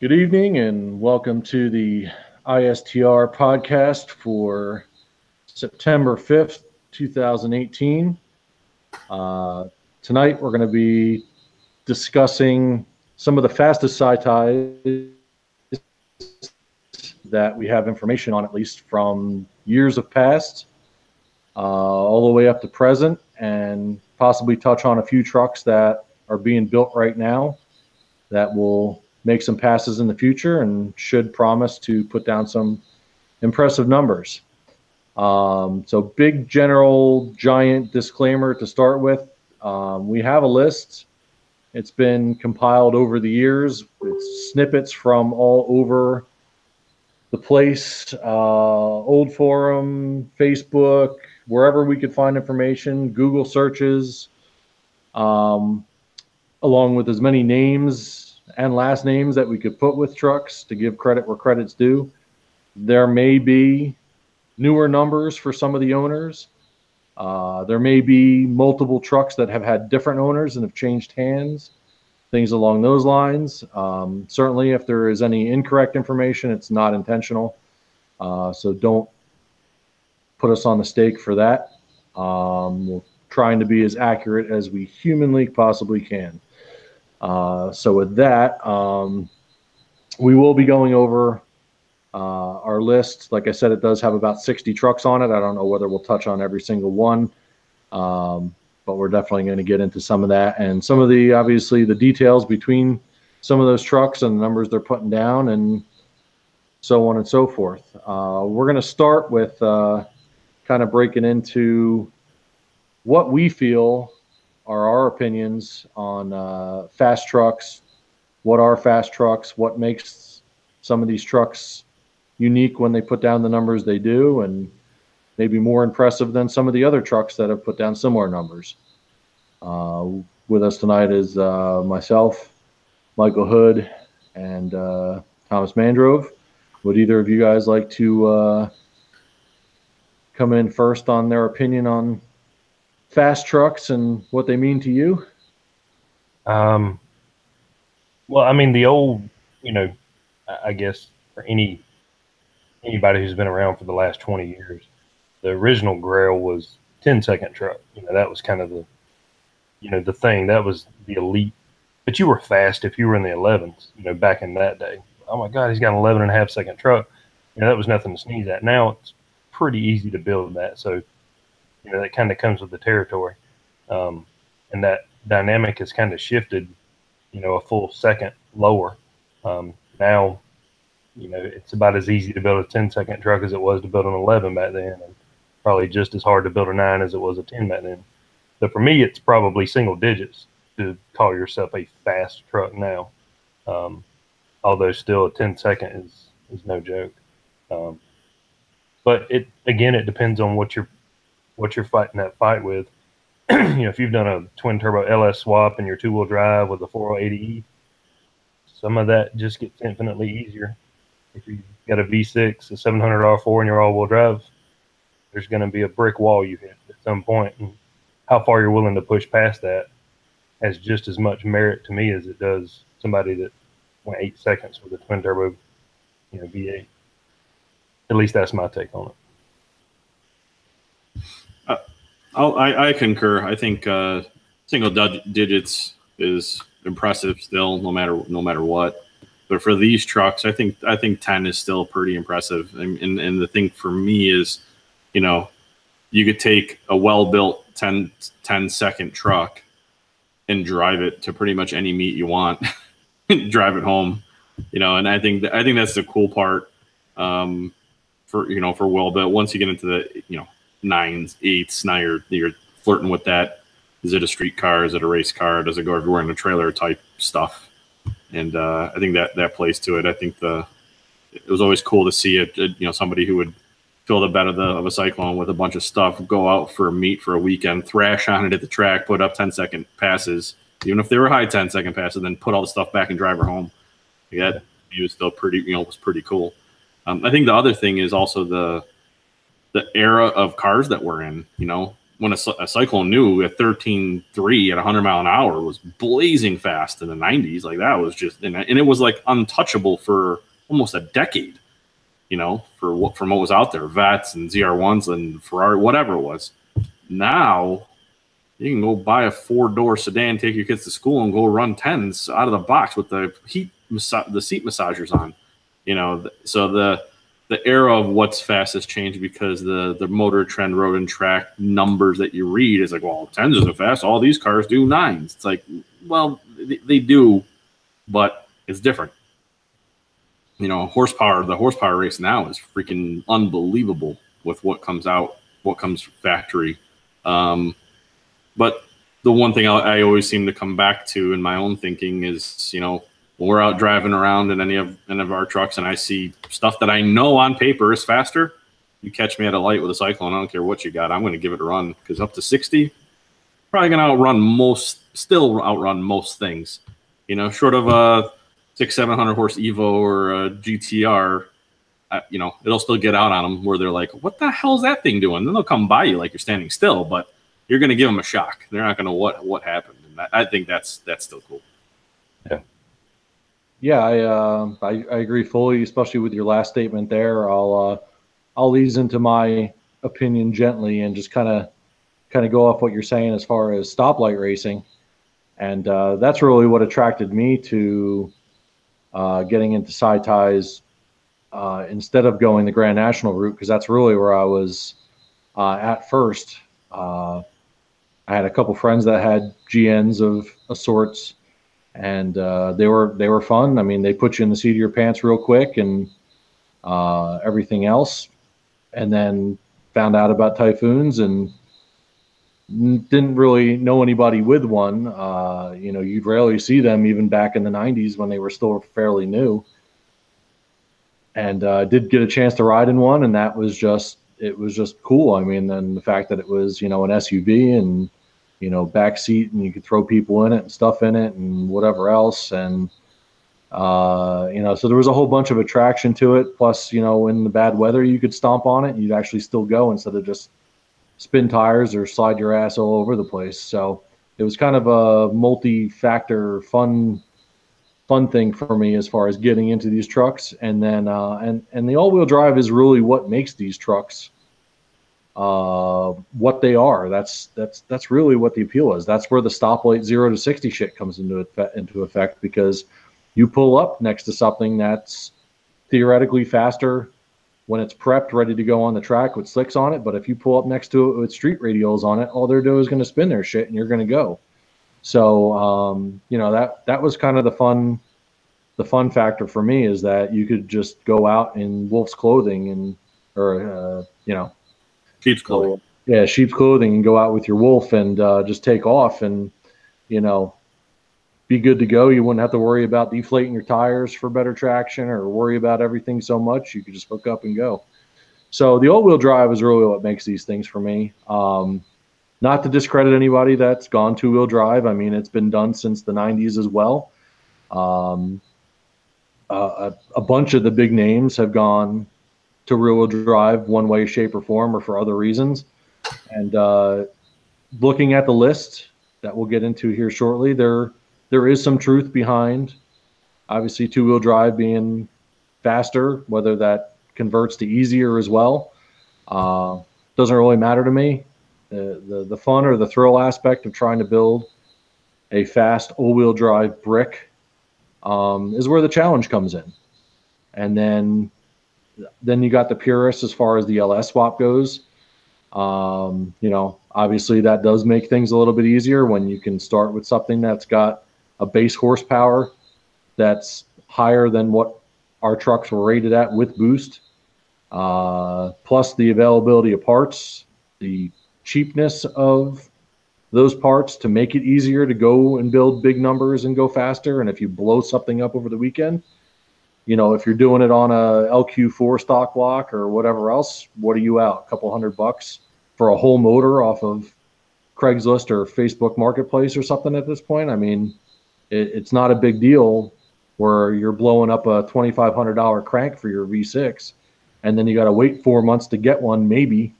Good evening and welcome to the ISTR podcast for September 5th, 2018. Tonight we're going to be discussing some of the fastest SyTys that we have information on, at least from years of past, all the way up to present, and possibly touch on a few trucks that are being built right now that will make some passes in the future and should promise to put down some impressive numbers. So big general giant disclaimer to start with. We have a list. It's been compiled over the years. It's snippets from all over the place, old forum, Facebook, wherever we could find information, Google searches, along with as many names and last names that we could put with trucks to give credit where credit's due. There may be newer numbers for some of the owners. There may be multiple trucks that have had different owners and have changed hands, things along those lines. Certainly, if there is any incorrect information, it's not intentional. So don't put us on the stake for that. We're trying to be as accurate as we humanly possibly can. So with that, we will be going over our list. Like I said, it does have about 60 trucks on it. I don't know whether we'll touch on every single one, but we're definitely going to get into some of that and some of the, obviously, the details between some of those trucks and the numbers they're putting down and so on and so forth. We're going to start with kind of breaking into what we feel are our opinions on fast trucks. What are fast trucks? What makes some of these trucks unique when they put down the numbers they do, and maybe more impressive than some of the other trucks that have put down similar numbers. With us tonight is myself, Michael Hood, and Thomas Mandrove. Would either of you guys like to come in first on their opinion on fast trucks and what they mean to you? Well, I mean, the old, I guess for anybody who's been around for the last 20 years, the original Grail was 10-second truck. That was kind of the thing. That was the elite. But you were fast if you were in the 11s, back in that day. Oh my God, he's got an 11.5-second truck. That was nothing to sneeze at. Now it's pretty easy to build that. So, that kind of comes with the territory. And that dynamic has kind of shifted, a full second lower. Now, it's about as easy to build a 10-second truck as it was to build an 11 back then, and probably just as hard to build a 9 as it was a 10 back then. So for me, it's probably single digits to call yourself a fast truck now. Although still a 10-second is no joke. But it depends on what you're fighting that fight with. If you've done a twin turbo LS swap and your 2-wheel drive with a 480E, some of that just gets infinitely easier. If you've got a V6, a 700 R4, and you're all-wheel drive, there's going to be a brick wall you hit at some point. And how far you're willing to push past that has just as much merit to me as it does somebody that went 8 seconds with a twin turbo, V8. At least that's my take on it. I concur. I think single digits is impressive still, no matter what. But for these trucks, I think 10 is still pretty impressive. And the thing for me is, you could take a well-built 10-second truck and drive it to pretty much any meet you want, drive it home, And I think that's the cool part for well-built. Once you get into the 9s, 8s, now you're flirting with that. Is it a street car? Is it a race car? Does it go everywhere in a trailer type stuff? And I think that plays to it. I think it was always cool to see it. Somebody who would fill the bed of a Cyclone with a bunch of stuff, go out for a meet for a weekend, thrash on it at the track, put up 10-second passes, even if they were high 10-second passes, then put all the stuff back and drive her home. Yeah, it was still pretty. It was pretty cool. I think the other thing is also the era of cars that we're in. when a Cyclone new at 13.3 at 100 mile an hour was blazing fast in the 90s. Like that was just, and it was like untouchable for almost a decade, you know, from what was out there, Vets and ZR1s and Ferrari, whatever it was. Now you can go buy a 4-door sedan, take your kids to school, and go run 10s out of the box with the seat massagers on, you know. So the era of what's fast has changed because the Motor Trend Road and Track numbers that you read is like, well, 10s isn't fast. All these cars do 9s. It's like, well, they do, but it's different. You know, the horsepower race now is freaking unbelievable with what comes out, what comes factory. But the one thing I always seem to come back to in my own thinking is, you know, when we're out driving around in any of our trucks and I see stuff that I know on paper is faster, you catch me at a light with a Cyclone, I don't care what you got, I'm going to give it a run, because up to 60, probably going to outrun most things. You know, short of a 600-700 horse Evo or a GTR, you know, it'll still get out on them where they're like, what the hell is that thing doing? Then they'll come by you like you're standing still, but you're going to give them a shock. They're not going to what happened. And I think that's still cool. Yeah. Yeah, I agree fully, especially with your last statement there. I'll ease into my opinion gently and just kind of go off what you're saying as far as stoplight racing, and that's really what attracted me to getting into SyTys instead of going the Grand National route, because that's really where I was at first. I had a couple friends that had GNs of sorts, and they were fun. I mean, they put you in the seat of your pants real quick and everything else, and then found out about Typhoons and didn't really know anybody with one. You know, you'd rarely see them even back in the 90s when they were still fairly new. And did get a chance to ride in one, and it was just cool. I mean, then the fact that it was, you know, an SUV and, you know, back seat, and you could throw people in it and stuff in it and whatever else. And, you know, so there was a whole bunch of attraction to it. Plus, you know, in the bad weather, you could stomp on it and you'd actually still go instead of just spin tires or slide your ass all over the place. So it was kind of a multi-factor fun thing for me as far as getting into these trucks. And then and the all-wheel drive is really what makes these trucks what they are. That's really what the appeal is. That's where the stoplight 0 to 60 shit comes into effect, because you pull up next to something that's theoretically faster when it's prepped, ready to go on the track with slicks on it. But if you pull up next to it with street radials on it, all they're doing is going to spin their shit and you're going to go. So, you know, that was kind of the fun factor for me, is that you could just go out in wolf's clothing or you know, sheep's clothing. Yeah, sheep's clothing, and go out with your wolf and just take off and, you know, be good to go. You wouldn't have to worry about deflating your tires for better traction or worry about everything so much. You could just hook up and go. So the all-wheel drive is really what makes these things for me. Not to discredit anybody that's gone two-wheel drive. I mean, it's been done since the 90s as well. A bunch of the big names have gone to rear-wheel drive one way, shape, or form, or for other reasons. And looking at the list that we'll get into here shortly, there is some truth behind, obviously, two-wheel drive being faster. Whether that converts to easier as well doesn't really matter to me. The fun or the thrill aspect of trying to build a fast all-wheel drive brick is where the challenge comes in. And then you got the purists as far as the LS swap goes. You know, obviously that does make things a little bit easier when you can start with something that's got a base horsepower that's higher than what our trucks were rated at with boost, plus the availability of parts, the cheapness of those parts to make it easier to go and build big numbers and go faster. And if you blow something up over the weekend, you know, if you're doing it on a LQ4 stock block or whatever else, what are you out? A couple $100 for a whole motor off of Craigslist or Facebook Marketplace or something at this point? I mean, it's not a big deal where you're blowing up a $2,500 crank for your V6, and then you got to wait 4 months to get one, maybe.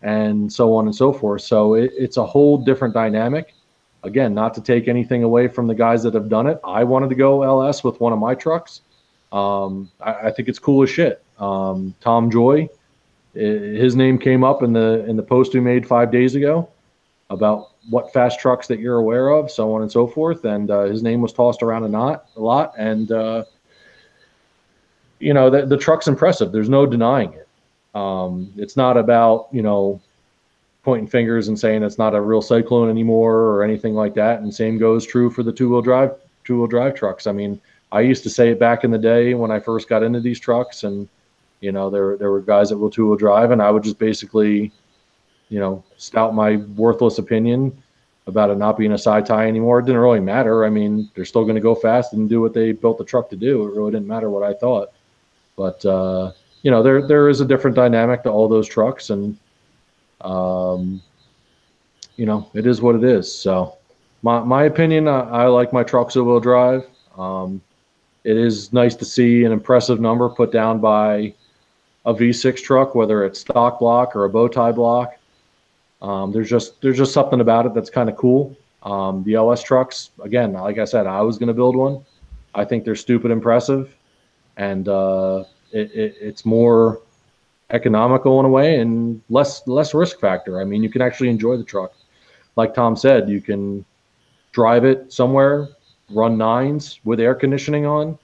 and so on and so forth. So it's a whole different dynamic. Again, not to take anything away from the guys that have done it. I wanted to go LS with one of my trucks. I think it's cool as shit. Tom Joy, his name came up in the post we made 5 days ago about what fast trucks that you're aware of, so on and so forth. And his name was tossed around a lot. And the truck's impressive. There's no denying it. It's not about pointing fingers and saying it's not a real Cyclone anymore or anything like that. And same goes true for the two-wheel drive trucks. I mean, I used to say it back in the day when I first got into these trucks, and there were guys that were two-wheel drive, and I would just basically stout my worthless opinion about it not being a SyTy anymore. It didn't really matter. I mean, they're still going to go fast and do what they built the truck to do. It really didn't matter what I thought. But there is a different dynamic to all those trucks, and it is what it is. So my opinion, I like my trucks all-wheel drive. It is nice to see an impressive number put down by a V6 truck, whether it's stock block or a bow tie block. There's just something about it that's kind of cool. The LS trucks, again, like I said, I was going to build one. I think they're stupid impressive, and it's more economical in a way and less risk factor. I mean, you can actually enjoy the truck. Like Tom said, you can drive it somewhere, run nines with air conditioning on,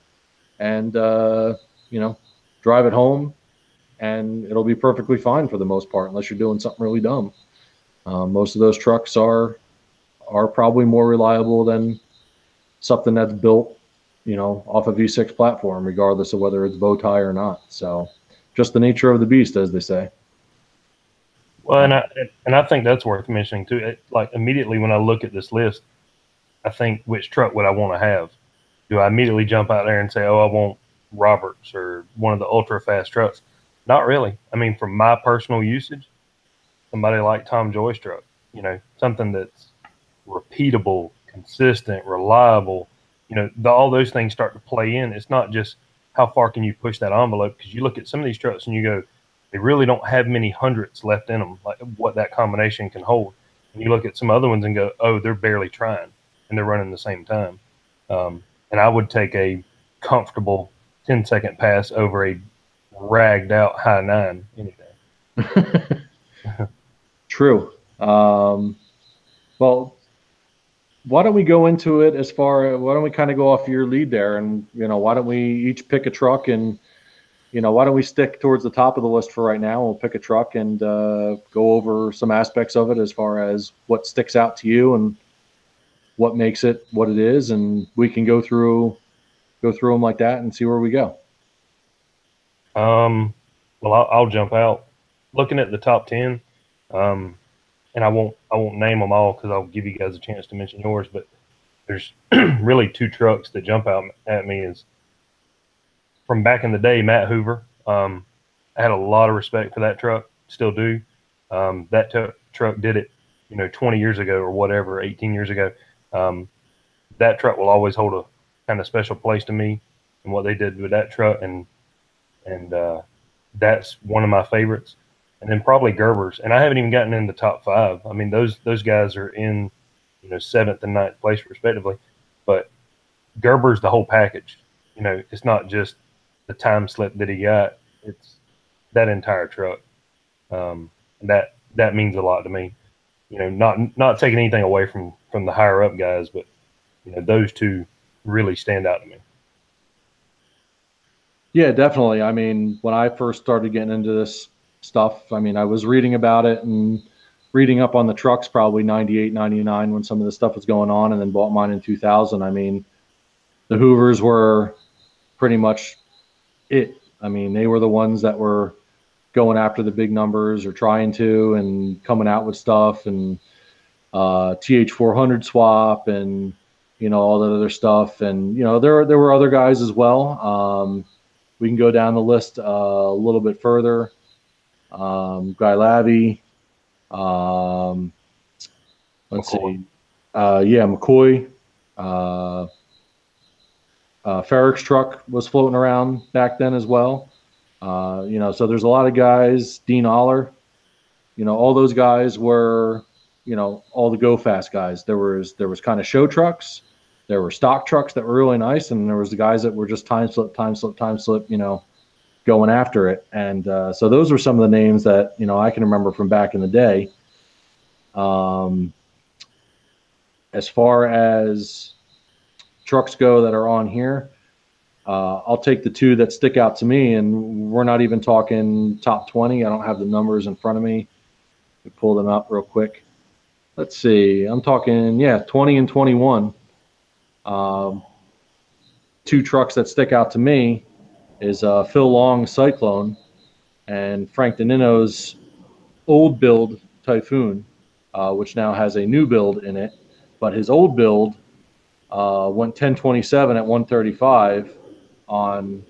and drive it home, and it'll be perfectly fine for the most part, unless you're doing something really dumb. Most of those trucks are probably more reliable than something that's built, off a V6 platform, regardless of whether it's bow tie or not. So, just the nature of the beast, as they say. Well, and I think that's worth mentioning too. Like immediately when I look at this list, I think, which truck would I want to have? Do I immediately jump out there and say, oh, I want Roberts or one of the ultra fast trucks? Not really. I mean, for my personal usage, somebody like Tom Joy's truck, something that's repeatable, consistent, reliable, all those things start to play in. It's not just how far can you push that envelope, because you look at some of these trucks and you go, they really don't have many hundredths left in them, like what that combination can hold. And you look at some other ones and go, oh, they're barely trying, and they're running the same time. And I would take a comfortable 10-second pass over a ragged out high nine any day. True. Well, why don't we go into it why don't we kind of go off your lead there, and why don't we each pick a truck, and why don't we stick towards the top of the list for right now? We'll pick a truck and go over some aspects of it as far as what sticks out to you and what makes it what it is, and we can go through them like that and see where we go. Well, I'll jump out. Looking at the top 10, and I won't name them all because I'll give you guys a chance to mention yours. But there's really two trucks that jump out at me. Is from back in the day, Matt Hoover. I had a lot of respect for that truck, still do. That truck did it, 20 years ago or whatever, 18 years ago. That truck will always hold a kind of special place to me, and what they did with that truck, and that's one of my favorites. And then probably Gerber's, and I haven't even gotten in the top 5. I mean, those guys are in 7th and 9th place respectively, but Gerber's the whole package. It's not just the time slip that he got; it's that entire truck. That means a lot to me. Not taking anything away from the higher up guys, but those two really stand out to me. Yeah, definitely. I mean, when I first started getting into this stuff, I mean, I was reading about it and reading up on the trucks probably 98, 99 when some of this stuff was going on, and then bought mine in 2000. I mean, the Hoovers were pretty much it. I mean, they were the ones that were going after the big numbers or trying to, and coming out with stuff, and TH400 swap, and all that other stuff. And there were other guys as well. We can go down the list a little bit further. Guy Lavi. Let's see. McCoy. Ferrick's truck was floating around back then as well. So there's a lot of guys. Dean Aller. all those guys were, all the go fast guys. There was kind of show trucks, there were stock trucks that were really nice, and there was the guys that were just time slip, going after it. And so those were some of the names that I can remember from back in the day. As far as trucks go that are on here, I'll take the two that stick out to me, and we're not even talking top 20. I don't have the numbers in front of me. Let me pull them up real quick. Let's see. I'm talking, 20 and 21. Two trucks that stick out to me is Phil Long's Cyclone and Frank DeNino's old build Typhoon, which now has a new build in it. But his old build went 1027 at 135 on,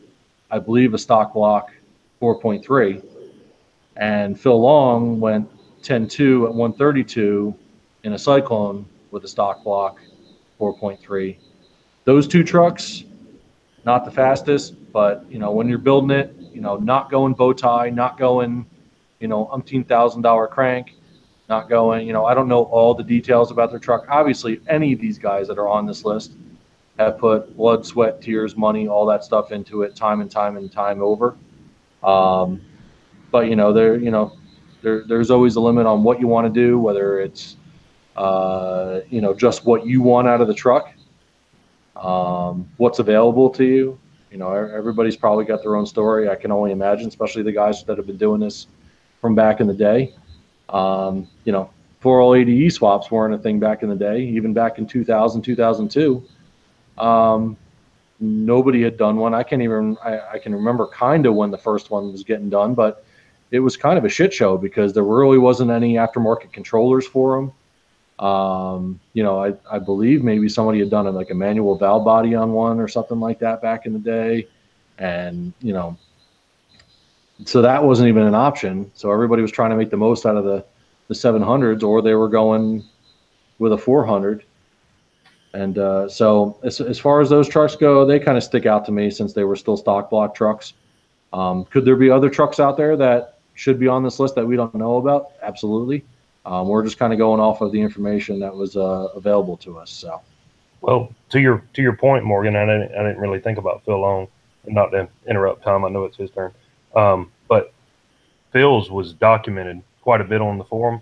I believe, a stock block 4.3. And Phil Long went 10.2 at 132 in a Cyclone with a stock block 4.3. Those two trucks, not the fastest, but when you're building it, not going bow tie, not going, $umpteen-thousand crank, not going, I don't know all the details about their truck. Obviously, any of these guys that are on this list have put blood, sweat, tears, money, all that stuff into it, time and time over. But there's always a limit on what you want to do, whether it's just what you want out of the truck, what's available to you. Everybody's probably got their own story, I can only imagine, especially the guys that have been doing this from back in the day. 480E swaps weren't a thing back in the day, even back in 2000, 2002. Nobody had done one. I can remember kind of when the first one was getting done, but it was kind of a shit show because there really wasn't any aftermarket controllers for them. I believe maybe somebody had done a manual valve body on one or something like that back in the day. And, so that wasn't even an option. So everybody was trying to make the most out of the 700s, or they were going with a 400. And so as far as those trucks go, they kind of stick out to me since they were still stock block trucks. Could there be other trucks out there that should be on this list that we don't know about? Absolutely. We're just kind of going off of the information that was available to us. So, well, to your point, Morgan, I didn't really think about Phil Long, and not to interrupt Tom. I know it's his turn, but Phil's was documented quite a bit on the forum.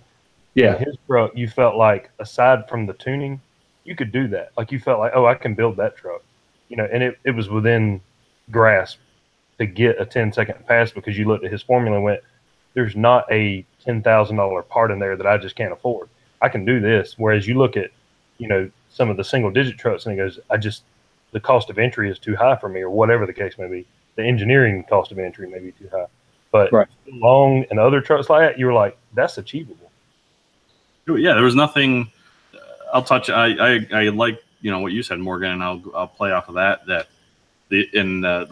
Yeah, in his truck, you felt like aside from the tuning, you could do that. Like you felt like, oh, I can build that truck, and it was within grasp to get a 10-second pass because you looked at his formula and went, there's not a $10,000 part in there that I just can't afford. I can do this. Whereas you look at, some of the single digit trucks and it goes, the cost of entry is too high for me, or whatever the case may be. The engineering cost of entry may be too high. But right. Long and other trucks like that, you were like, that's achievable. Yeah, there was nothing. I'll touch. I like what you said, Morgan, and I'll play off of that.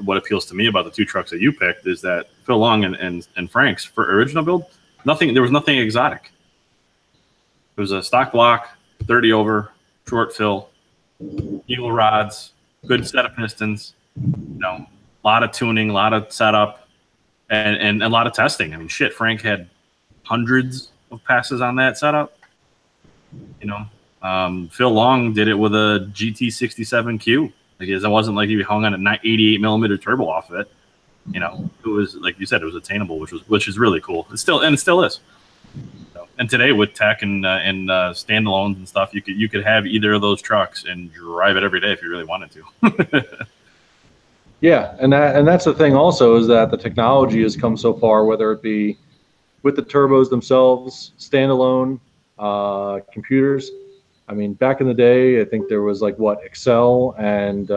What appeals to me about the two trucks that you picked is that Phil Long and Frank's for original build, there was nothing exotic. It was a stock block, 30 over, short fill, eagle rods, good set of pistons, a lot of tuning, a lot of setup, and a lot of testing. I mean, shit, Frank had hundreds of passes on that setup. Phil Long did it with a GT67Q. It wasn't like he hung on a 88 millimeter turbo off of it. It was, like you said, it was attainable, which is really cool. It still is. And today with tech and standalones and stuff, you could have either of those trucks and drive it every day if you really wanted to. Yeah, and that's the thing also, is that the technology has come so far, whether it be with the turbos themselves, standalone computers. I mean, back in the day, I think there was Excel and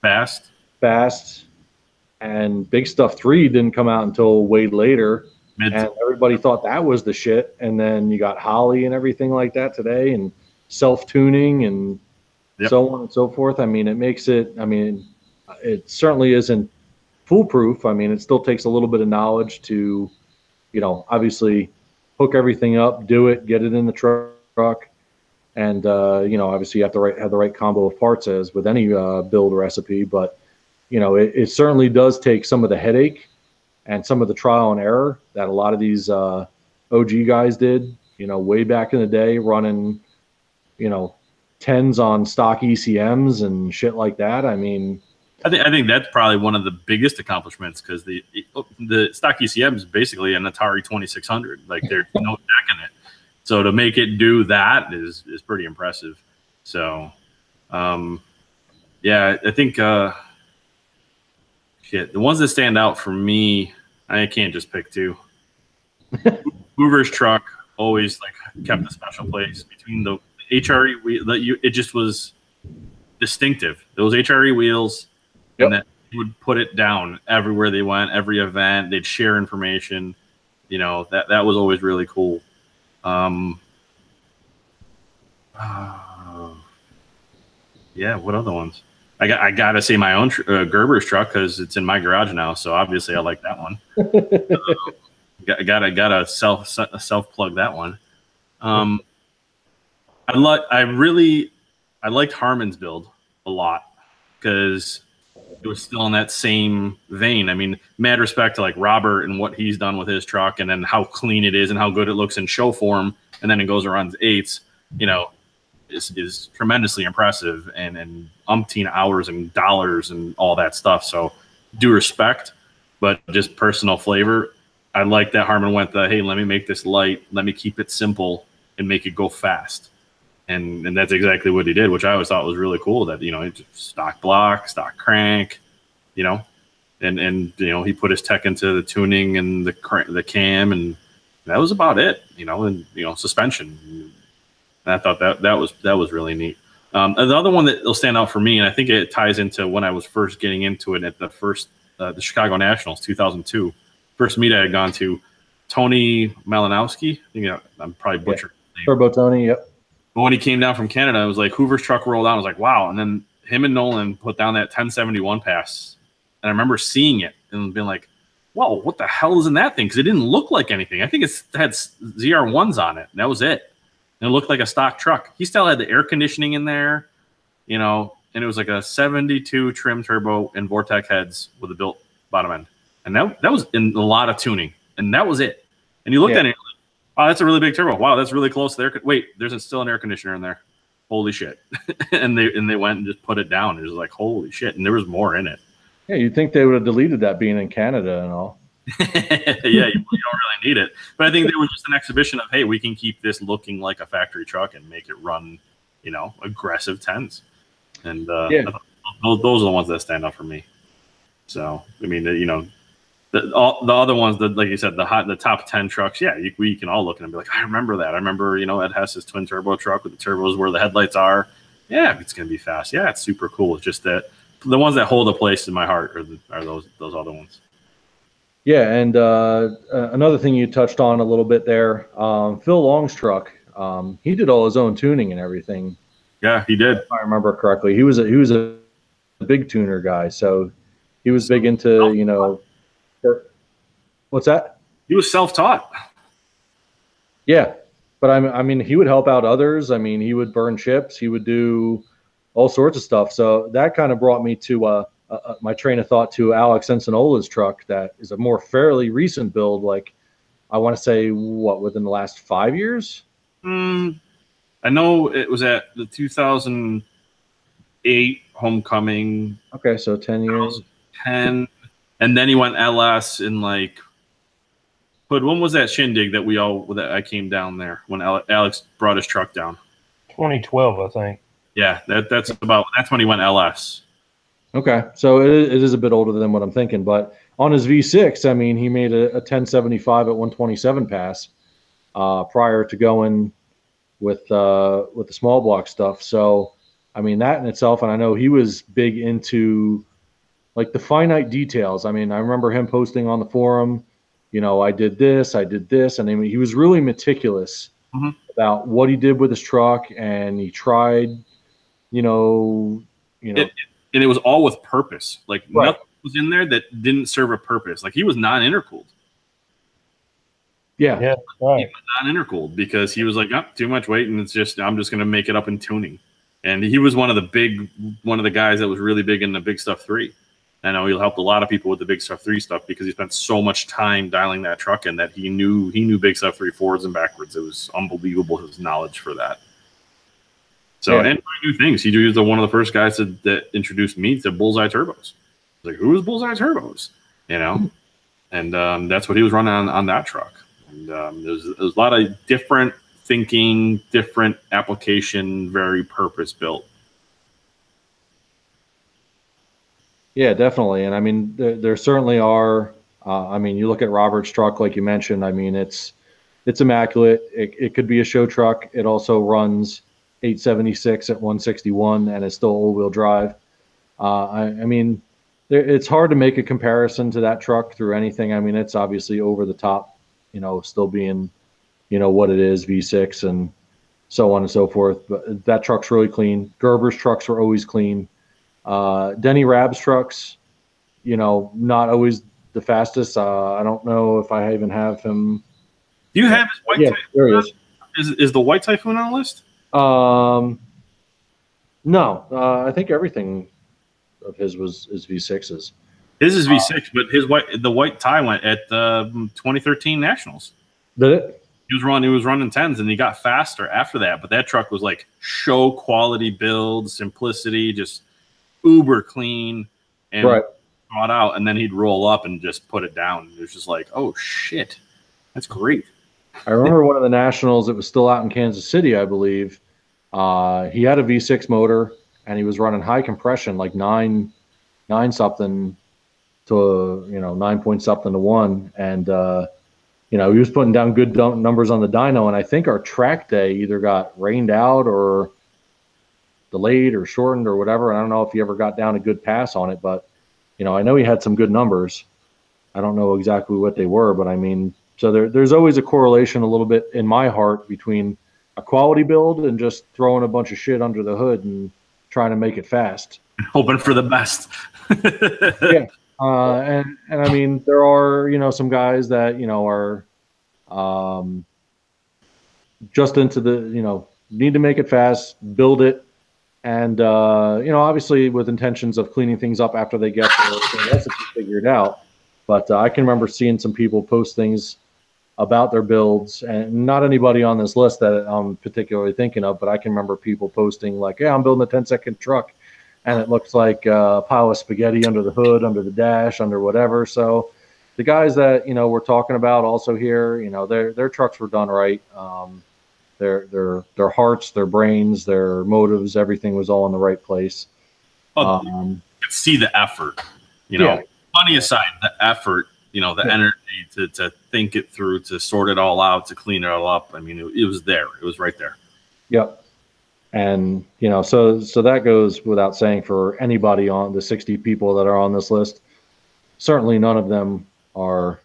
Fast, and Big Stuff 3 didn't come out until way later. And everybody thought that was the shit. And then you got Holly and everything like that today, and self-tuning and so on and so forth. I mean, it makes it, it certainly isn't foolproof. I mean, it still takes a little bit of knowledge to, obviously hook everything up, do it, get it in the truck. And, obviously you have to have the right combo of parts as with any build recipe. But, it certainly does take some of the headache and some of the trial and error that a lot of these OG guys did, way back in the day, running, 10s on stock ECMs and shit like that. I mean, I think that's probably one of the biggest accomplishments, because the stock ECM is basically an Atari 2600. Like, there's no deck in it, so to make it do that is pretty impressive. So, yeah, I think shit, the ones that stand out for me, I can't just pick two. Hoover's truck always like kept a special place between the HRE wheel. It just was distinctive. Those HRE wheels. Yep. And that would put it down everywhere they went, every event. They'd share information. That was always really cool. Yeah, what other ones? I gotta say my own Gerber's truck, because it's in my garage now. So obviously I like that one. Gotta self plug that one. I liked Harmon's build a lot, because it was still in that same vein. I mean, mad respect to like Robert and what he's done with his truck, and then how clean it is and how good it looks in show form, and then it goes around eights, is tremendously impressive, and umpteen hours and dollars and all that stuff. So due respect, but just personal flavor. I like that Harmon went hey, let me make this light, let me keep it simple and make it go fast. And that's exactly what he did, which I always thought was really cool. That stock block, stock crank, and he put his tech into the tuning and the cam, and that was about it. And suspension. And I thought that was really neat. Another one that will stand out for me, and I think it ties into when I was first getting into it at the Chicago Nationals 2002, first meet I had gone to. Tony Malinowski, I think I'm probably butchering his name. Turbo Tony, yep. But when he came down from Canada, it was like Hoover's truck rolled out. I was like, wow. And then him and Nolan put down that 1071 pass. And I remember seeing it and being like, whoa, what the hell is in that thing? Because it didn't look like anything. I think it had ZR1s on it. And that was it. And it looked like a stock truck. He still had the air conditioning in there, and it was like a 72 trim turbo and Vortec heads with a built bottom end. And that was in a lot of tuning. And that was it. And you looked at it, wow, that's a really big turbo. Wow, that's really close there. Wait, there's still an air conditioner in there. Holy shit. and they went and just put it down. It was like, holy shit. And there was more in it. Yeah, you'd think they would have deleted that being in Canada and all. Yeah, you don't really need it. But I think there was just an exhibition of, hey, we can keep this looking like a factory truck and make it run, aggressive 10s. And those are the ones that stand out for me. So, I mean, the other ones, that, like you said, the top 10 trucks, yeah, we can all look at them and be like, I remember that. I remember, Ed Hess's twin turbo truck with the turbos where the headlights are. Yeah, it's going to be fast. Yeah, it's super cool. It's just that the ones that hold a place in my heart are those other ones. Yeah, and another thing you touched on a little bit there, Phil Long's truck, he did all his own tuning and everything. Yeah, he did. If I remember correctly. He was a big tuner guy, so he was big into, what's that? He was self-taught. Yeah, but I mean, he would help out others. I mean, he would burn chips. He would do all sorts of stuff. So that kind of brought me to my train of thought to Alex Ensenola's truck. That is a more fairly recent build. Like, I want to say, within the last 5 years? I know it was at the 2008 homecoming. Okay, so 10 years. 10, and then he went LS in like. But when was that shindig that I came down there when Alex brought his truck down? 2012, I think. Yeah, that's when he went LS. Okay, so it is a bit older than what I'm thinking, but on his V6, I mean, he made a 1075 at 127 pass prior to going with the small block stuff. So, I mean, that in itself, and I know he was big into like the finite details. I mean, I remember him posting on the forum, I did this, and I mean, he was really meticulous about what he did with his truck, and he tried, and it was all with purpose. Like, right. Nothing was in there that didn't serve a purpose. Like, he was non-intercooled. Yeah, right. He was non-intercooled because he was like, oh, too much weight, and I'm just going to make it up in tuning. And he was one of the guys that was really big in the Big Stuff 3. I know he'll help a lot of people with the Big Stuff 3 stuff because he spent so much time dialing that truck in that he knew Big Stuff 3 forwards and backwards. It was unbelievable, his knowledge for that. So, yeah. And new things. He was one of the first guys that introduced me to Bullseye turbos. Like, who is Bullseye turbos? You know, and that's what he was running on that truck. And there's a lot of different thinking, different application, very purpose built. Yeah, definitely. And I mean, there certainly are. I mean, you look at Robert's truck, like you mentioned. I mean, it's immaculate. It could be a show truck. It also runs 876 at 161, and it's still all-wheel drive. I mean, it's hard to make a comparison to that truck through anything. I mean, it's obviously over the top, you know, still being, you know, what it is, V6 and so on and so forth. But that truck's really clean. Gerber's trucks are always clean. Denny Rab's trucks, you know, not always the fastest. I don't know if I even have him. Do you have his white Typhoon? There he is. Is the white Typhoon on the list? No. I think everything of his is V6s. His is V6, but the white tie went at the 2013 Nationals. Did it? He was running 10s, and he got faster after that. But that truck was like show quality build, simplicity, just uber clean and brought out, and then he'd roll up and just put it down. It was just like, oh shit, that's great. I remember one of the Nationals. It was still out in Kansas City, I believe. He had a V6 motor, and he was running high compression, like nine something to 9 point something to 1, and you know, he was putting down good numbers on the dyno. And I think our track day either got rained out or delayed or shortened or whatever. I don't know if he ever got down a good pass on it, but you know, I know he had some good numbers. I don't know exactly what they were, but I mean, so there's always a correlation a little bit in my heart between a quality build and just throwing a bunch of shit under the hood and trying to make it fast. Hoping for the best. Yeah. And I mean, there are, you know, some guys that, you know, are just into the, you know, need to make it fast, build it, and, you know, obviously with intentions of cleaning things up after they get their recipe figured out. But I can remember seeing some people post things about their builds, and not anybody on this list that I'm particularly thinking of, but I can remember people posting like, yeah, I'm building a 10-second truck, and it looks like a pile of spaghetti under the hood, under the dash, under whatever. So the guys that, you know, we're talking about also here, you know, their trucks were done right. Their hearts, their brains, their motives, everything was all in the right place. You can see the effort, you know, money aside, the effort, you know, the energy to think it through, to sort it all out, to clean it all up. I mean, it was there. It was right there. Yep. And, you know, so that goes without saying for anybody on the 60 people that are on this list. Certainly none of them are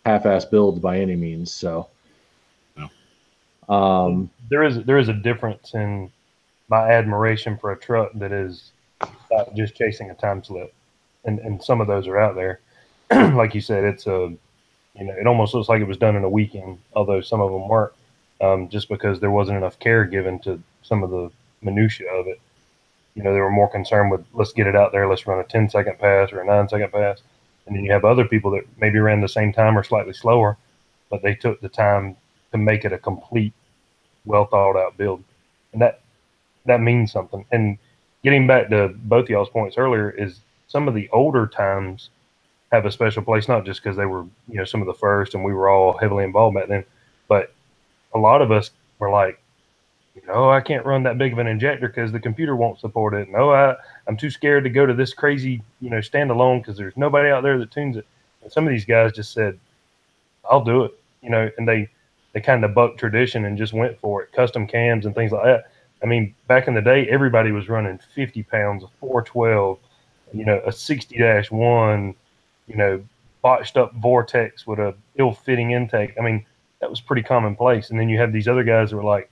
half-ass builds by any means. So no. There is a difference in my admiration for a truck that is not just chasing a time slip. And some of those are out there. Like you said, it's you know, it almost looks like it was done in a weekend, although some of them weren't, just because there wasn't enough care given to some of the minutia of it. You know, they were more concerned with, let's get it out there, let's run a 10-second pass or a 9-second pass. And then you have other people that maybe ran the same time or slightly slower, but they took the time to make it a complete, well thought out build. And that means something. And getting back to both y'all's points earlier, is some of the older times have a special place, not just because they were, you know, some of the first and we were all heavily involved back then, but a lot of us were like, you know, I can't run that big of an injector because the computer won't support it. No, I'm too scared to go to this crazy, you know, standalone because there's nobody out there that tunes it. And some of these guys just said, I'll do it, you know, and they kind of bucked tradition and just went for it, custom cams and things like that. I mean, back in the day, everybody was running 50 pounds, a 412, you know, a 60-1, you know, botched up Vortex with a ill-fitting intake. I mean, that was pretty commonplace. And then you have these other guys that were like,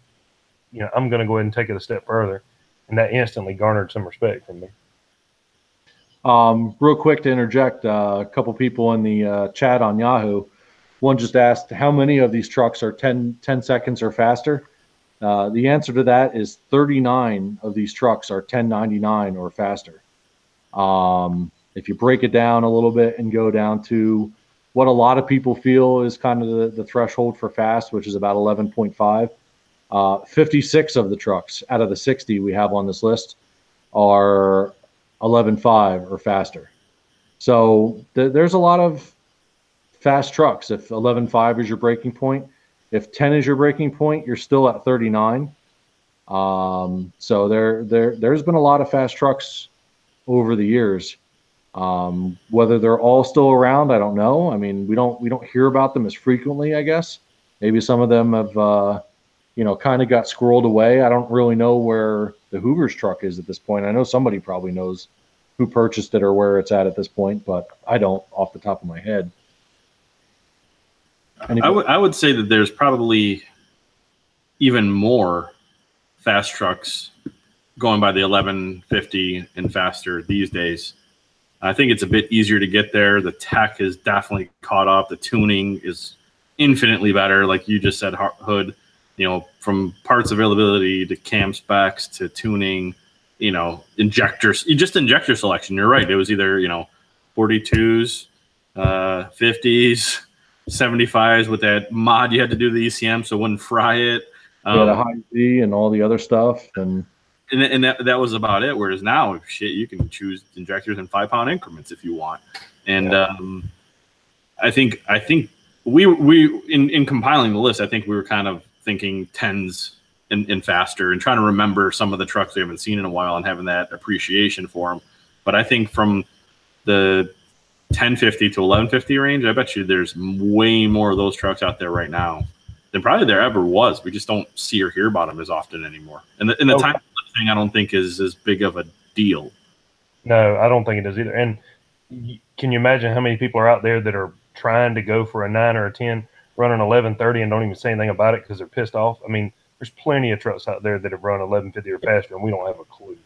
you know, I'm going to go ahead and take it a step further. And that instantly garnered some respect from me. Real quick to interject, a couple people in the chat on Yahoo. One just asked, how many of these trucks are 10 seconds or faster? The answer to that is 39 of these trucks are 1099 or faster. if you break it down a little bit and go down to what a lot of people feel is kind of the threshold for fast, which is about 11.5, 56 of the trucks out of the 60 we have on this list are 11.5 or faster. So there's a lot of fast trucks. If 11.5 is your breaking point, if 10 is your breaking point, you're still at 39. So there's been a lot of fast trucks over the years. Whether they're all still around, I don't know. I mean, we don't hear about them as frequently, I guess. Maybe some of them have kind of got squirreled away. I don't really know where the Hoover's truck is at this point. I know somebody probably knows who purchased it or where it's at this point, but I don't off the top of my head. I would say that there's probably even more fast trucks going by the 1150 and faster these days. I think it's a bit easier to get there. The tech is definitely caught up. The tuning is infinitely better. Like you just said, Hood, from parts availability to cam specs to tuning, injectors, just injector selection. You're right. It was either, 42s, 50s, 75s with that mod you had to do the ECM so it wouldn't fry it. The high Z and all the other stuff. And that was about it. Whereas now, shit, you can choose injectors in 5-pound increments if you want. And I think we in compiling the list, I think we were kind of thinking 10s and faster and trying to remember some of the trucks we haven't seen in a while and having that appreciation for them. But I think from the 1050 to 1150 range, I bet you there's way more of those trucks out there right now than probably there ever was. We just don't see or hear about them as often anymore. And the time thing, I don't think is as big of a deal. No, I don't think it is either. And can you imagine how many people are out there that are trying to go for a 9 or a 10, running 1130 and don't even say anything about it because they're pissed off? I mean, there's plenty of trucks out there that have run 1150 or faster, and we don't have a clue.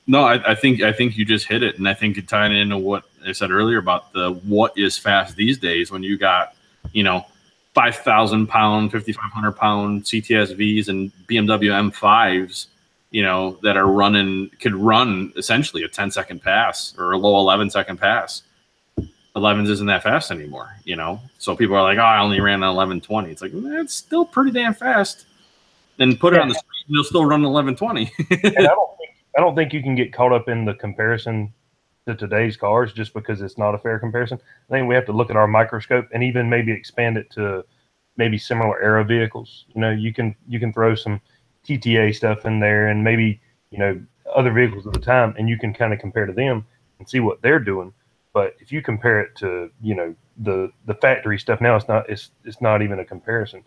No, I think you just hit it, and I think it tied into what I said earlier about what is fast these days. When you got 5,000 pound, 5,500 pound CTSVs and BMW M5s, that are could run essentially a 10-second pass or a low 11-second pass. 11s isn't that fast anymore, So people are like, oh, I only ran an 1120. It's like, that's still pretty damn fast. Then put it on the street, and they'll still run 1120. I don't think you can get caught up in the comparison to today's cars just because it's not a fair comparison. I think we have to look at our microscope and even maybe expand it to maybe similar era vehicles. You can throw some TTA stuff in there and maybe, other vehicles at the time, and you can kind of compare to them and see what they're doing. But if you compare it to, the factory stuff now, it's not even a comparison.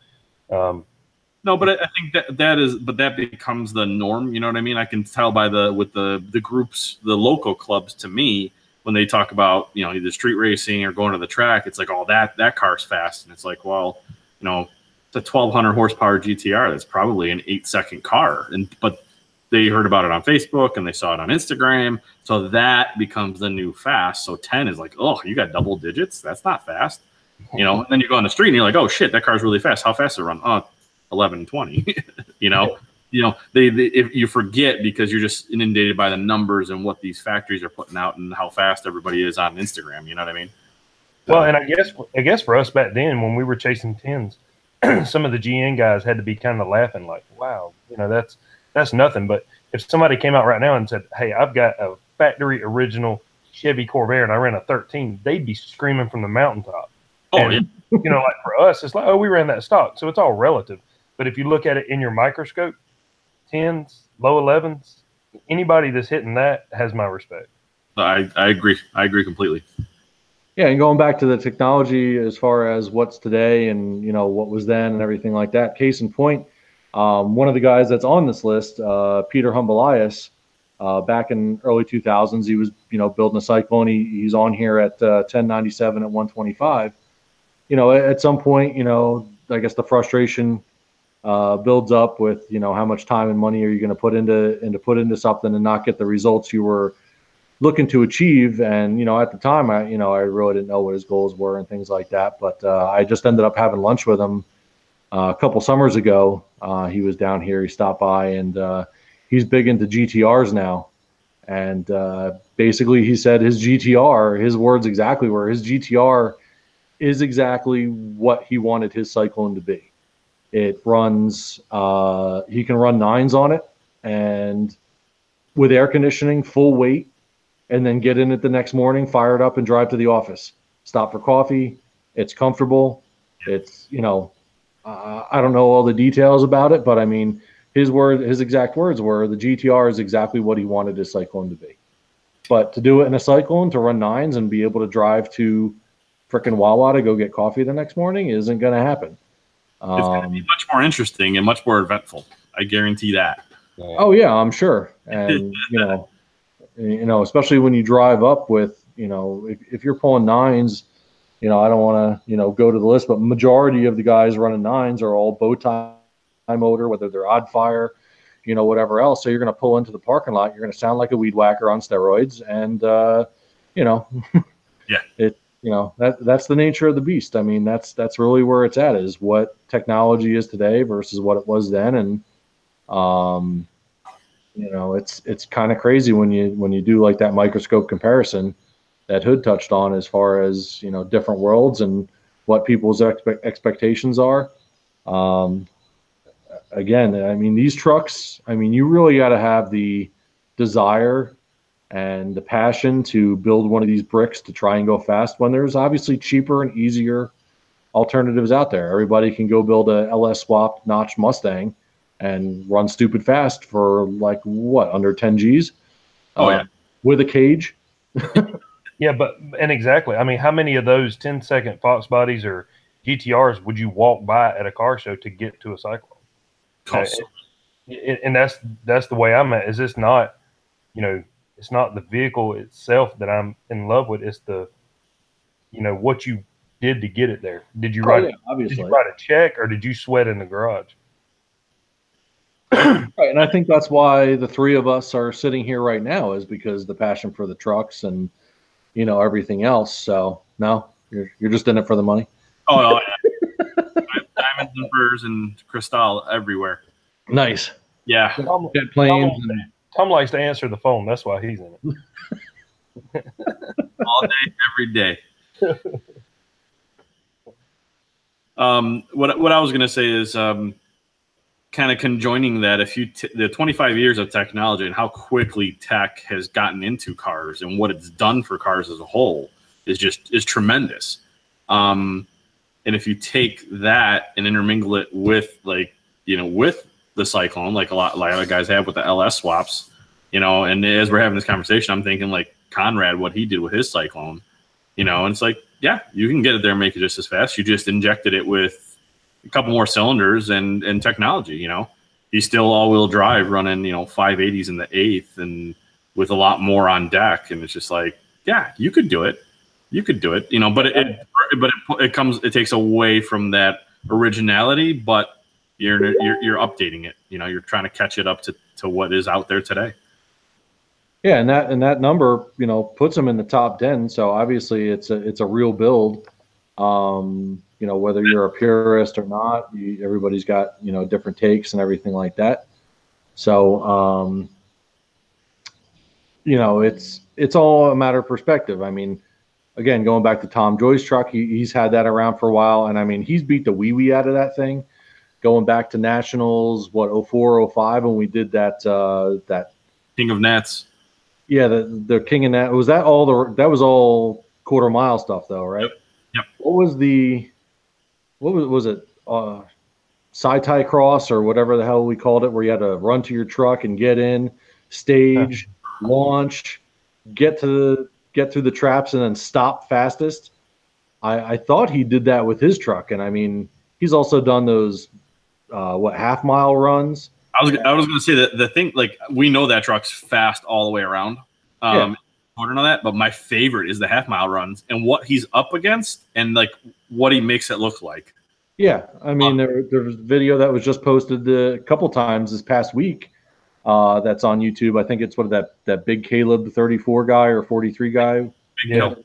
No, but I think that becomes the norm. You know what I mean? I can tell by the groups, the local clubs, to me, when they talk about, either street racing or going to the track, it's like, oh, that car's fast. And it's like, well, it's a 1,200 horsepower GTR. That's probably an 8-second car. But they heard about it on Facebook and they saw it on Instagram. So that becomes the new fast. So 10 is like, oh, you got double digits? That's not fast. And then you go on the street and you're like, oh shit, that car's really fast. How fast does it run? Oh, 1120. If you forget because you're just inundated by the numbers and what these factories are putting out and how fast everybody is on Instagram. You know what I mean? Well, and I guess for us back then when we were chasing 10s, some of the GN guys had to be kind of laughing like, wow, that's nothing. But if somebody came out right now and said, hey, I've got a factory original Chevy Corvair and I ran a 13, they'd be screaming from the mountaintop. Oh, and, yeah. Like for us, it's like, oh, we ran that stock. So it's all relative. But if you look at it in your microscope, 10s, low 11s, anybody that's hitting that has my respect. I agree. I agree completely. Yeah, and going back to the technology as far as what's today and what was then and everything like that. Case in point, one of the guys that's on this list, Peter Humbelias, back in early 2000s, he was building a Cyclone. He's on here at 1097 at 125. At some point, I guess the frustration builds up with how much time and money are you going to put into something and not get the results you were looking to achieve. And at the time I really didn't know what his goals were and things like that, but I just ended up having lunch with him a couple summers ago. He was down here, he stopped by, and he's big into GTRs now, And basically, he said his GTR, his words exactly were, his GTR is exactly what he wanted his Cyclone to be. It runs, he can run 9s on it, and with air conditioning, full weight, and then get in it the next morning, fire it up, and drive to the office. Stop for coffee. It's comfortable. It's, you know, I don't know all the details about it, but I mean, his exact words were, the GTR is exactly what he wanted his Cyclone to be. But to do it in a Cyclone, to run 9s and be able to drive to frickin' Wawa to go get coffee the next morning isn't going to happen. It's going to be much more interesting and much more eventful. I guarantee that. Oh yeah, I'm sure. And you know, especially when you drive up with, you know, if you're pulling 9s, you know, I don't want to, you know, go to the list, but majority of the guys running 9s are all bow tie motor, whether they're odd fire, you know, whatever else. So you're going to pull into the parking lot, you're going to sound like a weed whacker on steroids, and you know, yeah, you know, that's the nature of the beast. I mean, that's really where it's at, is what technology is today versus what it was then. And you know, it's kind of crazy when you do like that microscope comparison that Hood touched on, as far as, you know, different worlds and what people's expectations are. Again, I mean, these trucks, I mean, you really got to have the desire and the passion to build one of these bricks to try and go fast, when there's obviously cheaper and easier alternatives out there. Everybody can go build a LS swapped notch Mustang and run stupid fast for like what, under 10 G's? Oh yeah, with a cage. Yeah, and exactly. I mean, how many of those 10-second Fox bodies or GTRs would you walk by at a car show to get to a Cyclone? And that's the way I'm at. Is it's not, you know, it's not the vehicle itself that I'm in love with. It's the, you know, what you did to get it there. Did you write a check, or did you sweat in the garage? Right, and I think that's why the three of us are sitting here right now, is because the passion for the trucks and, you know, everything else. So no, you're just in it for the money. Oh yeah. Diamonds and furs and crystal everywhere. Nice. Yeah. Jet planes. Tom likes to answer the phone. That's why he's in it. All day, every day. What I was going to say is kind of conjoining that, the 25 years of technology and how quickly tech has gotten into cars and what it's done for cars as a whole is tremendous. And if you take that and intermingle it with, like, you know, with the Cyclone, like a lot of guys have with the LS swaps, you know, and as we're having this conversation, I'm thinking like Conrad, what he did with his Cyclone, you know, and it's like, yeah, you can get it there and make it just as fast. You just injected it with a couple more cylinders and technology, you know. He's still all-wheel drive running, you know, 580s in the 8th and with a lot more on deck. And it's just like, yeah, you could do it. You could do it, you know, but it takes away from that originality, but you're updating it, you know, you're trying to catch it up to what is out there today. Yeah, and that number, you know, puts them in the top 10. So obviously it's a real build. You know, whether you're a purist or not, everybody's got, you know, different takes and everything like that. So you know, it's all a matter of perspective. I mean, again, going back to Tom Joy's truck, he's had that around for a while, and I mean, he's beat the wee out of that thing. Going back to Nationals, what, 04, 05, when we did that King of Nats. Yeah, the King of Nat. That was all quarter mile stuff though, right? Yep. What was it? SyTy cross or whatever the hell we called it, where you had to run to your truck and get in, stage, launch, get through the traps, and then stop fastest. I thought he did that with his truck, and I mean, he's also done those half-mile runs. I was going to say that the thing, like, we know that truck's fast all the way around. Yeah. Important on that, but my favorite is the half-mile runs and what he's up against and like what he makes it look like. Yeah, I mean, there's a video that was just posted a couple times this past week. That's on YouTube. I think it's that big Caleb 34 guy or 43 guy. Video.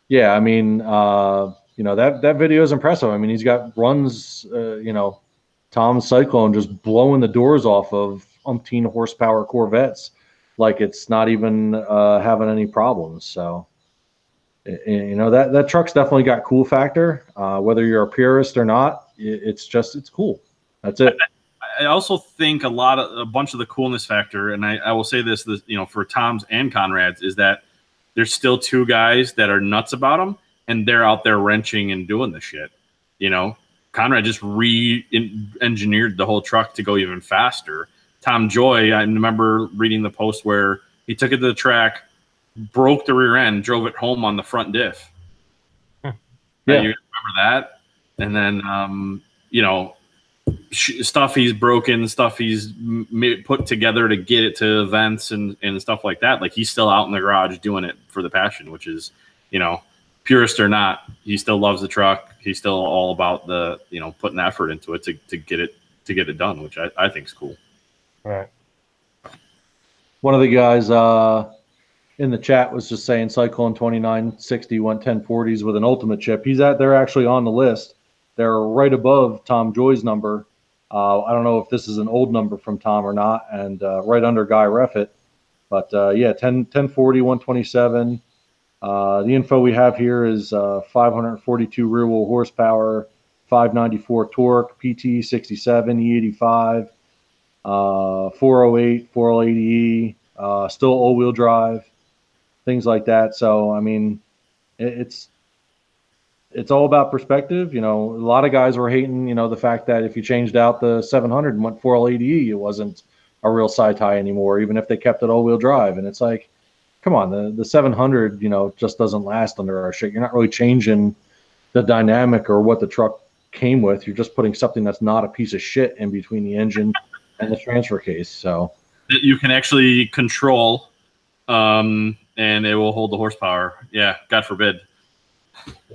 Yeah, I mean, you know, that video is impressive. I mean, he's got runs, you know, Tom's Cyclone just blowing the doors off of umpteen horsepower Corvettes like it's not even having any problems. So, you know, that truck's definitely got cool factor. Whether you're a purist or not, it's cool. That's it. I also think a bunch of the coolness factor, and I will say this, you know, for Tom's and Conrad's, is that there's still two guys that are nuts about them, and they're out there wrenching and doing the shit. You know, Conrad just re-engineered the whole truck to go even faster. Tom Joy, I remember reading the post where he took it to the track, broke the rear end, drove it home on the front diff. Yeah, you remember that? And then, you know, stuff he's broken, stuff he's put together to get it to events and stuff like that. Like he's still out in the garage doing it for the passion, which is, you know, purist or not, he still loves the truck. He's still all about the, you know, putting effort into it to get it done, which I think is cool. Right. One of the guys in the chat was just saying Cyclone 2960 went 1040s with an ultimate chip. They're actually on the list. They're right above Tom Joy's number. I don't know if this is an old number from Tom or not, and right under Guy Reffitt. But yeah, 1040, 127. The info we have here is 542 rear wheel horsepower, 594 torque, PT 67, E85, 408, 480E, still all wheel drive, things like that. So I mean, it's all about perspective. You know, a lot of guys were hating, you know, the fact that if you changed out the 700 and went 480E, it wasn't a real SyTy anymore, even if they kept it all-wheel drive. And it's like, come on, the 700, you know, just doesn't last under our shit. You're not really changing the dynamic or what the truck came with. You're just putting something that's not a piece of shit in between the engine and the transfer case. So that you can actually control, and it will hold the horsepower. Yeah, God forbid.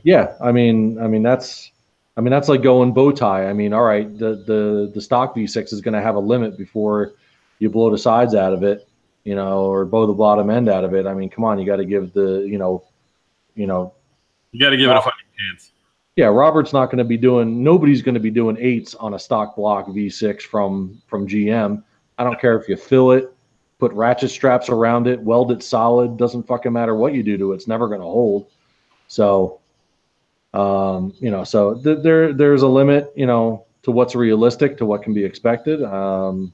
Yeah, I mean that's like going bow tie. I mean, all right, the stock V6 is going to have a limit before you blow the sides out of it, you know, or blow the bottom end out of it. I mean, come on, you got to give you got to give it a fighting chance. Yeah, Robert's not going to be doing. Nobody's going to be doing 8s on a stock block V6 from GM. I don't care if you fill it, put ratchet straps around it, weld it solid. Doesn't fucking matter what you do to it. It's never going to hold. So. You know, so there's a limit, you know, to what's realistic, to what can be expected. There's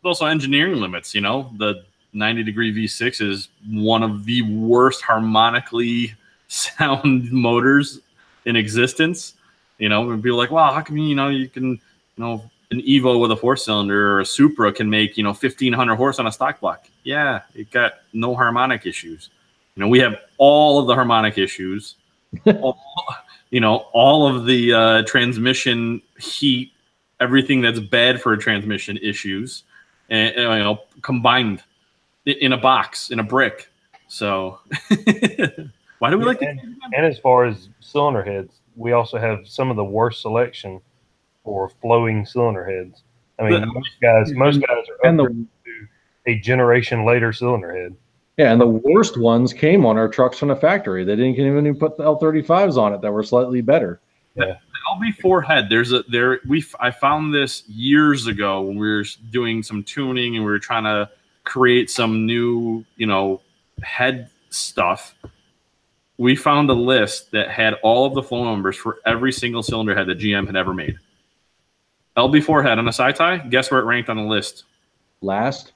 also engineering limits, you know. The 90-degree V6 is one of the worst harmonically sound motors in existence. You know, and people are like, wow, how come, you know, you can, you know, an Evo with a 4-cylinder or a Supra can make, you know, 1,500 horse on a stock block. Yeah, it got no harmonic issues. You know, we have all of the harmonic issues. You know, all of the transmission heat, everything that's bad for transmission issues, and you know, combined in a box, in a brick. So, why do we like to? And as far as cylinder heads, we also have some of the worst selection for flowing cylinder heads. I mean, most guys are upgraded to a generation later cylinder head. Yeah, and the worst ones came on our trucks from the factory. They didn't even put the L35s on it that were slightly better. Yeah. The LB4 head, I found this years ago when we were doing some tuning and we were trying to create some new, you know, head stuff. We found a list that had all of the flow numbers for every single cylinder head that GM had ever made. LB4 head on a SyTy, guess where it ranked on the list? Last?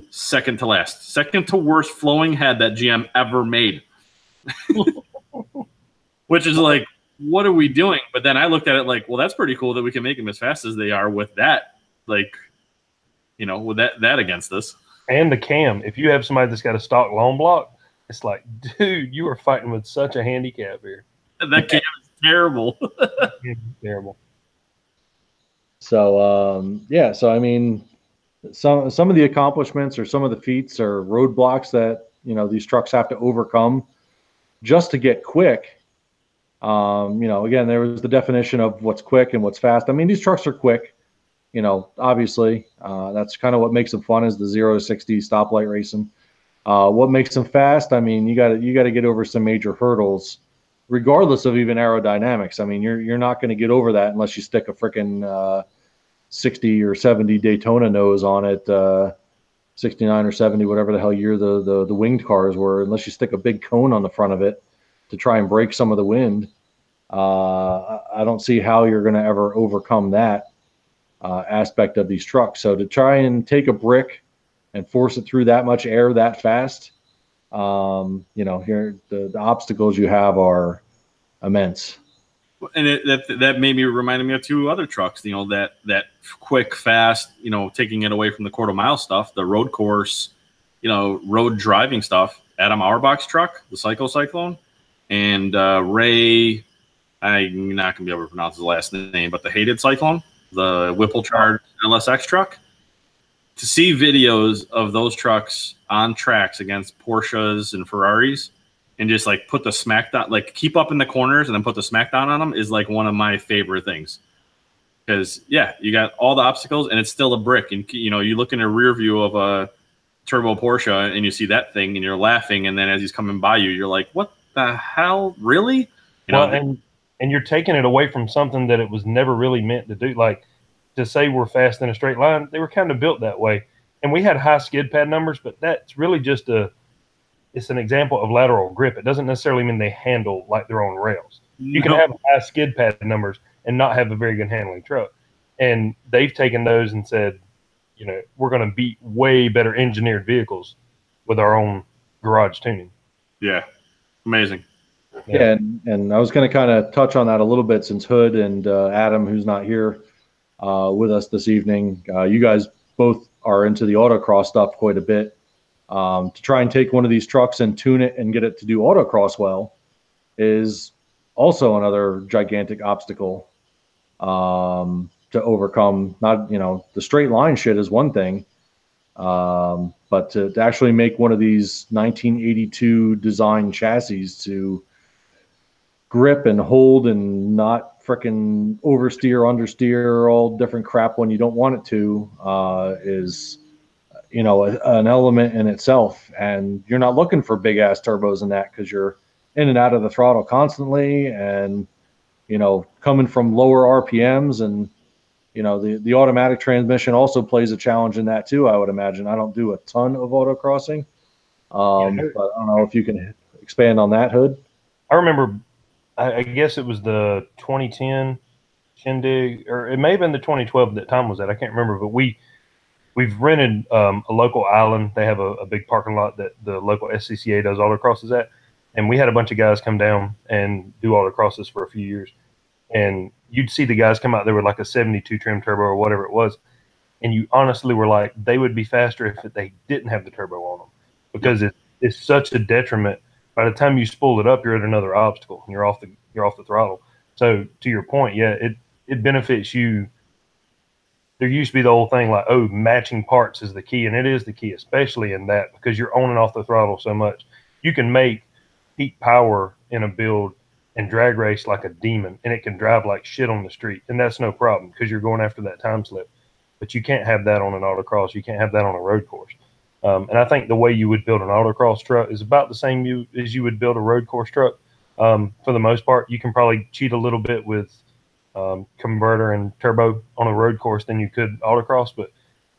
Second to last. Second to worst flowing head that GM ever made. Which is like, what are we doing? But then I looked at it like, well, that's pretty cool that we can make them as fast as they are with that, like, you know, with that against us. And the cam. If you have somebody that's got a stock long block, it's like, dude, you are fighting with such a handicap here. That cam is terrible. Terrible. So yeah, so I mean, some of the accomplishments or some of the feats or roadblocks that, you know, these trucks have to overcome just to get quick. You know, again, there was the definition of what's quick and what's fast. I mean, these trucks are quick, you know, obviously. That's kind of what makes them fun, is the 0 to 60 stoplight racing. What makes them fast? I mean, you got to get over some major hurdles, regardless of even aerodynamics. I mean, you're not going to get over that unless you stick a freaking 60 or 70 Daytona nose on it, '69 or '70, whatever the hell year the winged cars were, unless you stick a big cone on the front of it to try and break some of the wind. I don't see how you're going to ever overcome that aspect of these trucks. So to try and take a brick and force it through that much air that fast, here the obstacles you have are immense. And that made me reminded me of two other trucks. That quick, fast, taking it away from the quarter mile stuff, the road course, road driving stuff. Adam Auerbach's truck, the Cyclone, and Ray. I'm not gonna be able to pronounce his last name, but the hated Cyclone, the Whipple Charge LSX truck. To see videos of those trucks on tracks against Porsches and Ferraris, and just like put the smackdown, like keep up in the corners and then put the smackdown on them, is like one of my favorite things. Because you got all the obstacles and it's still a brick. And you look in a rear view of a turbo Porsche and you see that thing and you're laughing, and then as he's coming by you, you're like, "What the hell, really?" And you're taking it away from something that it was never really meant to do. Like to say we're fast in a straight line, they were kind of built that way. And we had high skid pad numbers, but that's really just it's an example of lateral grip. It doesn't necessarily mean they handle like their own rails. You can have high skid pad numbers and not have a very good handling truck. And they've taken those and said, we're going to beat way better engineered vehicles with our own garage tuning. Yeah. Amazing. Yeah, and I was going to kind of touch on that a little bit, since Hood and Adam, who's not here with us this evening, you guys both are into the autocross stuff quite a bit. To try and take one of these trucks and tune it and get it to do autocross well is also another gigantic obstacle to overcome. Not, the straight line shit is one thing, but to actually make one of these 1982 design chassis to grip and hold and not frickin' oversteer, understeer, all different crap when you don't want it to, is an element in itself. And you're not looking for big ass turbos in that, because you're in and out of the throttle constantly, and coming from lower RPMs, and the automatic transmission also plays a challenge in that too, I would imagine. I don't do a ton of autocrossing, but I don't know if you can expand on that, Hood. I remember, I guess it was the 2010 Shindig, or it may have been the 2012 that Tom was at. I can't remember, but we've rented a local island. They have a big parking lot that the local SCCA does autocrosses at. And we had a bunch of guys come down and do autocrosses for a few years. And you'd see the guys come out there with like a 72 trim turbo or whatever it was. And you honestly were like, they would be faster if they didn't have the turbo on them, because it's such a detriment. By the time you spool it up, you're at another obstacle and you're off the throttle. So to your point, it benefits you. There used to be the old thing like, matching parts is the key, and it is the key, especially in that, because you're on and off the throttle so much. You can make peak power in a build and drag race like a demon, and it can drive like shit on the street, and that's no problem because you're going after that time slip. But you can't have that on an autocross. You can't have that on a road course. And I think the way you would build an autocross truck is about the same as you would build a road course truck. For the most part, you can probably cheat a little bit with converter and turbo on a road course than you could autocross. But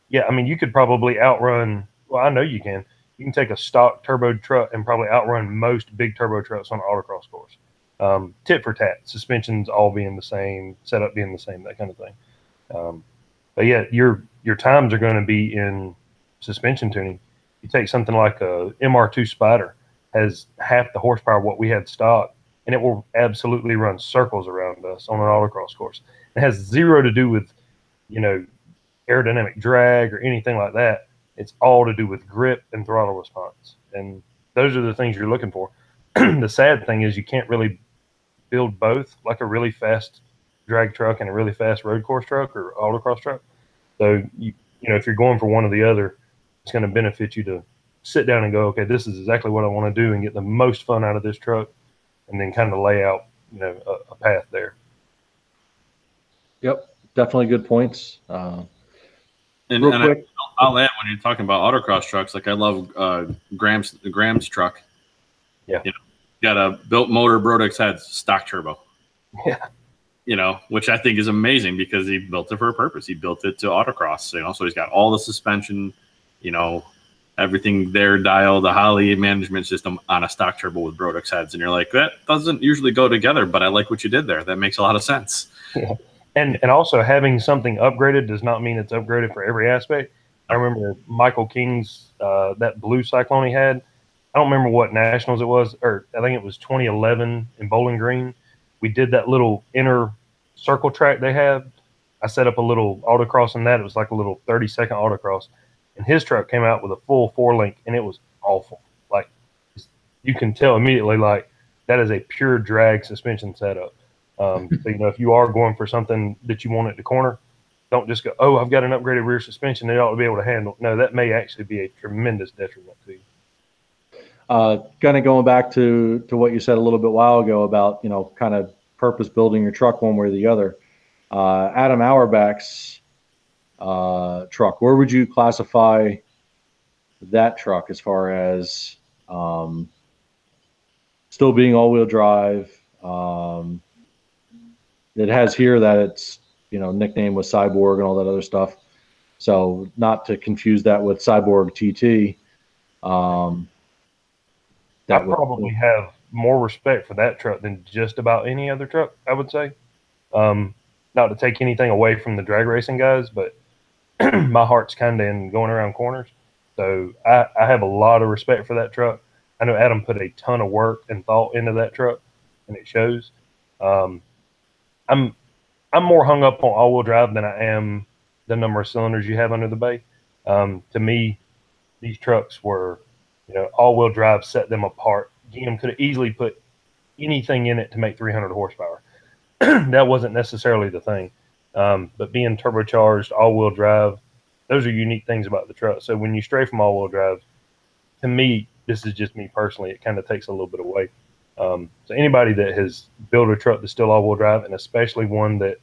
you could probably outrun. Well, I know you can. You can take a stock turbo truck and probably outrun most big turbo trucks on an autocross course. Tit for tat, suspensions all being the same, setup being the same, that kind of thing. But your times are going to be in suspension tuning. You take something like a MR2 Spider, has half the horsepower of what we had stock, and it will absolutely run circles around us on an autocross course. It has zero to do with, aerodynamic drag or anything like that. It's all to do with grip and throttle response. And those are the things you're looking for. The sad thing is you can't really build both, like a really fast drag truck and a really fast road course truck or autocross truck. So, if you're going for one or the other, it's going to benefit you to sit down and go, okay, this is exactly what I want to do and get the most fun out of this truck, and then kind of lay out, a path there. Yep, definitely good points. And I'll add, when you're talking about autocross trucks, like I love Graham's truck. Yeah. Got a built motor. Brodex had stock turbo. Yeah. Which I think is amazing because he built it for a purpose. He built it to autocross, so he's got all the suspension you know, everything there dial, the Holley management system on a stock turbo with Brodix heads. And you're like, that doesn't usually go together, but I like what you did there. That makes a lot of sense. Yeah. And also having something upgraded does not mean it's upgraded for every aspect. I remember Michael King's that blue Cyclone he had. I don't remember what Nationals it was, or I think it was 2011 in Bowling Green. We did that little inner circle track they have. I set up a little autocross in that. It was like a little 30-second autocross. And his truck came out with a full 4-link, and it was awful. Like, you can tell immediately, like, that is a pure drag suspension setup. So, you know, if you are going for something that you want at the corner, don't just go, oh, I've got an upgraded rear suspension. It ought to be able to handle. No, that may actually be a tremendous detriment to you. Kind of going back to what you said a little bit while ago about, you know, kind of purpose building your truck one way or the other. Adam Auerbach's truck, where would you classify that truck as far as still being all-wheel drive? It has here that it's, you know, nickname was Cyborg and all that other stuff. So not to confuse that with Cyborg TT. I probably have more respect for that truck than just about any other truck, I would say. Not to take anything away from the drag racing guys, but my heart's kind of in going around corners. So I have a lot of respect for that truck. I know Adam put a ton of work and thought into that truck, and it shows. I'm more hung up on all-wheel drive than I am the number of cylinders you have under the bay. To me, these trucks were, you know, all-wheel drive set them apart. GM could have easily put anything in it to make 300 horsepower. That wasn't necessarily the thing. But being turbocharged, all-wheel drive, those are unique things about the truck. So when you stray from all-wheel drive, to me, this is just me personally, it kind of takes a little bit away. So anybody that has built a truck that's still all-wheel drive, and especially one that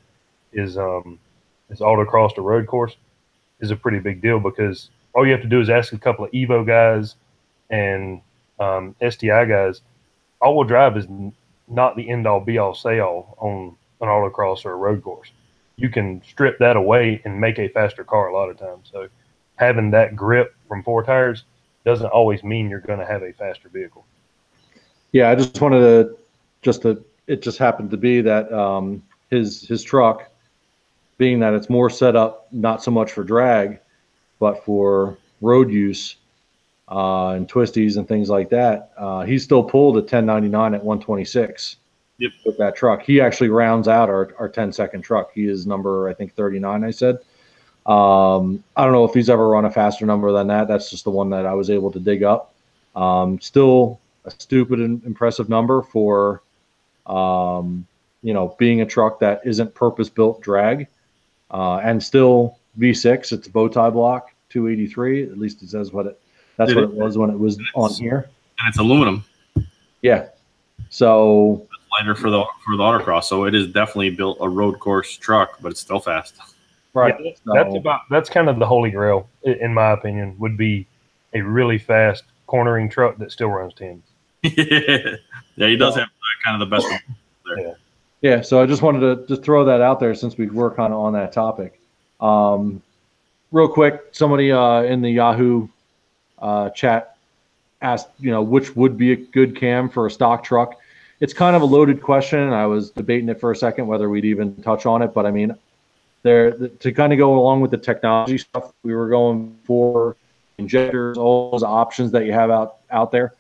is autocross or road course, is a pretty big deal, because all you have to do is ask a couple of Evo guys and STI guys. All-wheel drive is not the end-all, be-all, say-all on an autocross or a road course. You can strip that away and make a faster car a lot of times. So having that grip from 4 tires doesn't always mean you're going to have a faster vehicle. Yeah, I just wanted to it just happened to be that his truck, being that it's more set up not so much for drag, but for road use and twisties and things like that, he still pulled a 1099 at 126. Yep. With that truck. He actually rounds out our 10-second truck. He is number, I think, 39, I said. I don't know if he's ever run a faster number than that. That's just the one that I was able to dig up. Still a stupid and impressive number for, you know, being a truck that isn't purpose-built drag. And still V6. It's a bow tie block, 283. At least it says that's what it was when it was on here. And it's aluminum. Yeah. So lighter for the autocross, so it is definitely built a road course truck, but it's still fast. Right. Yeah, that's kind of the holy grail, in my opinion, would be a really fast cornering truck that still runs 10s. Yeah, he does have kind of the best one there. Yeah, so I just wanted to just throw that out there since we were kind of on that topic. Real quick, somebody in the Yahoo chat asked, you know, which would be a good cam for a stock truck. It's kind of a loaded question. I was debating it for a second whether we'd even touch on it, but I mean, to kind of go along with the technology stuff, we were going for injectors, all those options that you have out there.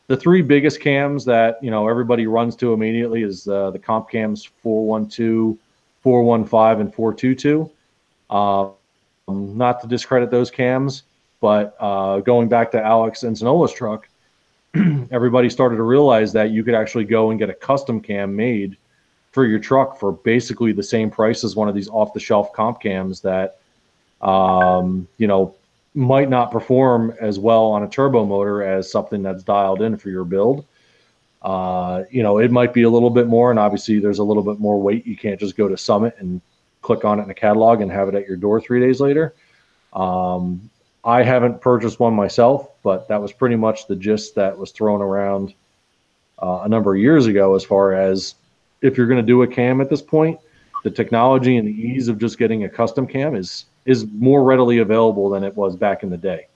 The 3 biggest cams that, you know, everybody runs to immediately is the comp cams 412, 415, and 422. Not to discredit those cams, but going back to Alex Encinola's truck, everybody started to realize that you could actually go and get a custom cam made for your truck for basically the same price as one of these off-the-shelf comp cams that, you know, might not perform as well on a turbo motor as something that's dialed in for your build. You know, it might be a little bit more, and obviously there's a little bit more weight. You can't just go to Summit and click on it in a catalog and have it at your door 3 days later. I haven't purchased one myself, but that was pretty much the gist that was thrown around a number of years ago, as far as if you're going to do a cam at this point, the technology and the ease of just getting a custom cam is more readily available than it was back in the day.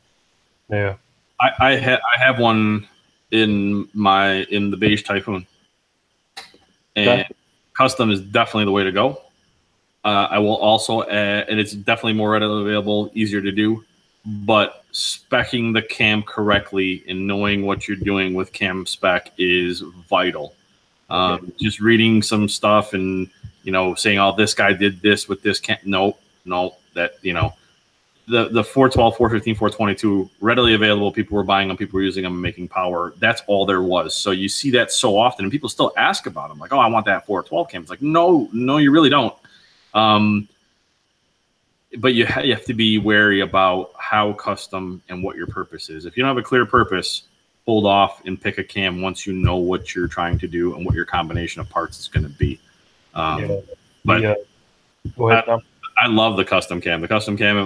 Yeah. I have one in the beige Typhoon, and Okay. custom is definitely the way to go. I will also add, and it's definitely more readily available, easier to do, but specing the cam correctly and knowing what you're doing with cam spec is vital. Just reading some stuff and saying, "Oh, this guy did this with this cam." No, that the 412, 415, 422 readily available. People were buying them. People were using them and making power. That's all there was. So you see that so often, and people still ask about them. Like, "Oh, I want that 412 cam." It's like, no, you really don't. But you have to be wary about how custom and what your purpose is. If you don't have a clear purpose, hold off and pick a cam once you know what you're trying to do and what your combination of parts is going to be. But go ahead, Tom. I love the custom cam. The custom cam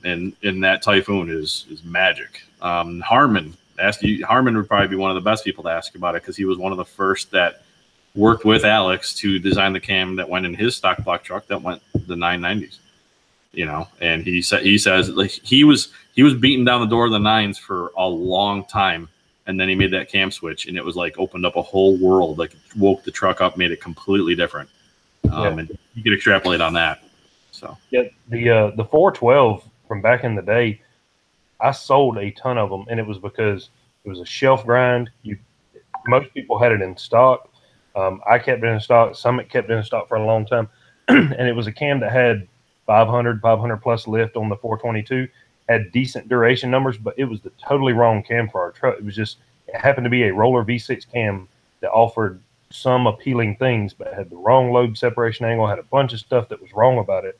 in that Typhoon is magic. Harmon would probably be one of the best people to ask about it, because he was one of the first that worked with Alex to design the cam that went in his stock block truck that went the 990s. And he says like he was beating down the door of the 9s for a long time, and then he made that cam switch, and it was like opened up a whole world, like woke the truck up, made it completely different. And you could extrapolate on that. So the 412 from back in the day, I sold a ton of them, and it was because it was a shelf grind. Most people had it in stock. I kept it in stock. Summit kept it in stock for a long time, and it was a cam that had 500 plus lift on the 422, had decent duration numbers, but it was the totally wrong cam for our truck. It happened to be a roller V6 cam that offered some appealing things, but had the wrong load separation angle, had a bunch of stuff that was wrong about it.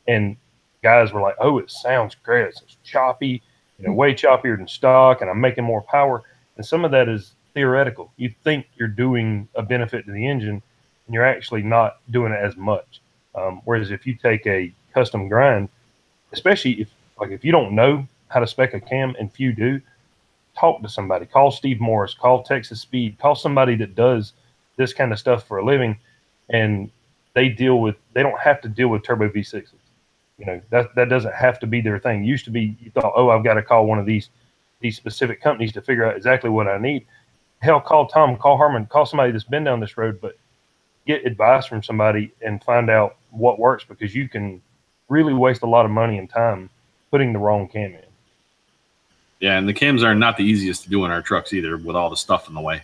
And guys were like, "Oh, it sounds great. It's choppy, way choppier than stock, and I'm making more power." And some of that is theoretical. You think you're doing a benefit to the engine, and you're actually not doing it as much. Whereas if you take a custom grind, especially if you don't know how to spec a cam, and few do, talk to somebody. Call Steve Morris, call Texas Speed, call somebody that does this kind of stuff for a living, and they don't have to deal with turbo V6s. That doesn't have to be their thing. Used to be, you thought, "Oh, I've got to call one of these specific companies to figure out exactly what I need." Hell, call Tom, call Harmon, call somebody that's been down this road, but get advice from somebody and find out what works, because you can really waste a lot of money and time putting the wrong cam in. Yeah, and the cams are not the easiest to do in our trucks either, with all the stuff in the way.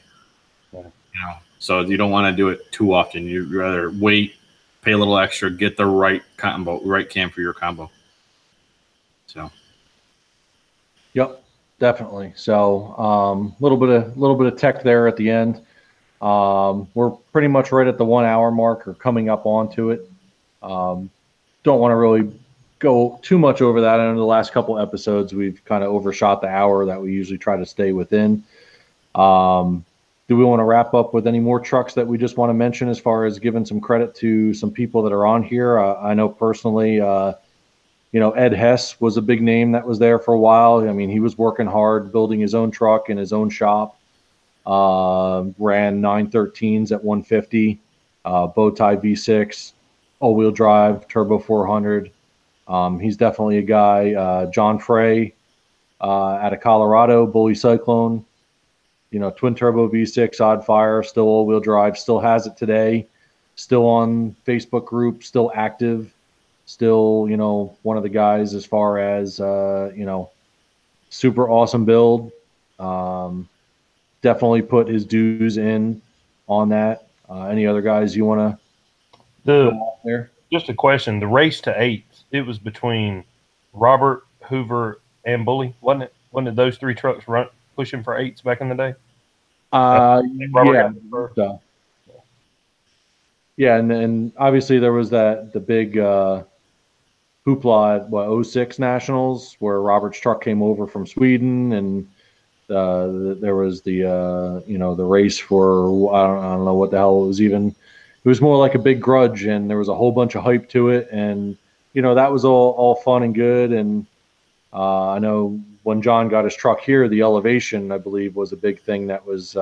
Yeah. So you don't want to do it too often. You'd rather wait, pay a little extra, get the right cam for your combo. So. Yep, definitely. So little bit of tech there at the end. We're pretty much right at the 1 hour mark, or coming up onto it. Don't want to really go too much over that. I know the last couple episodes we've kind of overshot the hour that we usually try to stay within. Do we want to wrap up with any more trucks that we just want to mention, as far as giving some credit to some people that are on here? I know personally, Ed Hess was a big name that was there for a while. I mean, he was working hard, building his own truck in his own shop. Ran 913s at 150, bow tie V6, all-wheel drive, turbo 400. He's definitely a guy. John Frey out of Colorado, Bully Cyclone, twin turbo V6, odd fire, still all-wheel drive, still has it today, still on Facebook group, still active, still, one of the guys as far as, super awesome build. Definitely put his dues in on that. Any other guys you want to go out there? Just a question. The race to 8, it was between Robert, Hoover, and Bully, wasn't it? Wasn't it those 3 trucks pushing for 8s back in the day? Yeah. So. Yeah, and obviously there was the big hoopla at 06 Nationals, where Robert's truck came over from Sweden, and there was the the race for I don't know what the hell it was even. It was more like a big grudge, and there was a whole bunch of hype to it, and that was all fun and good. And I know when John got his truck here, the elevation, I believe, was a big thing that was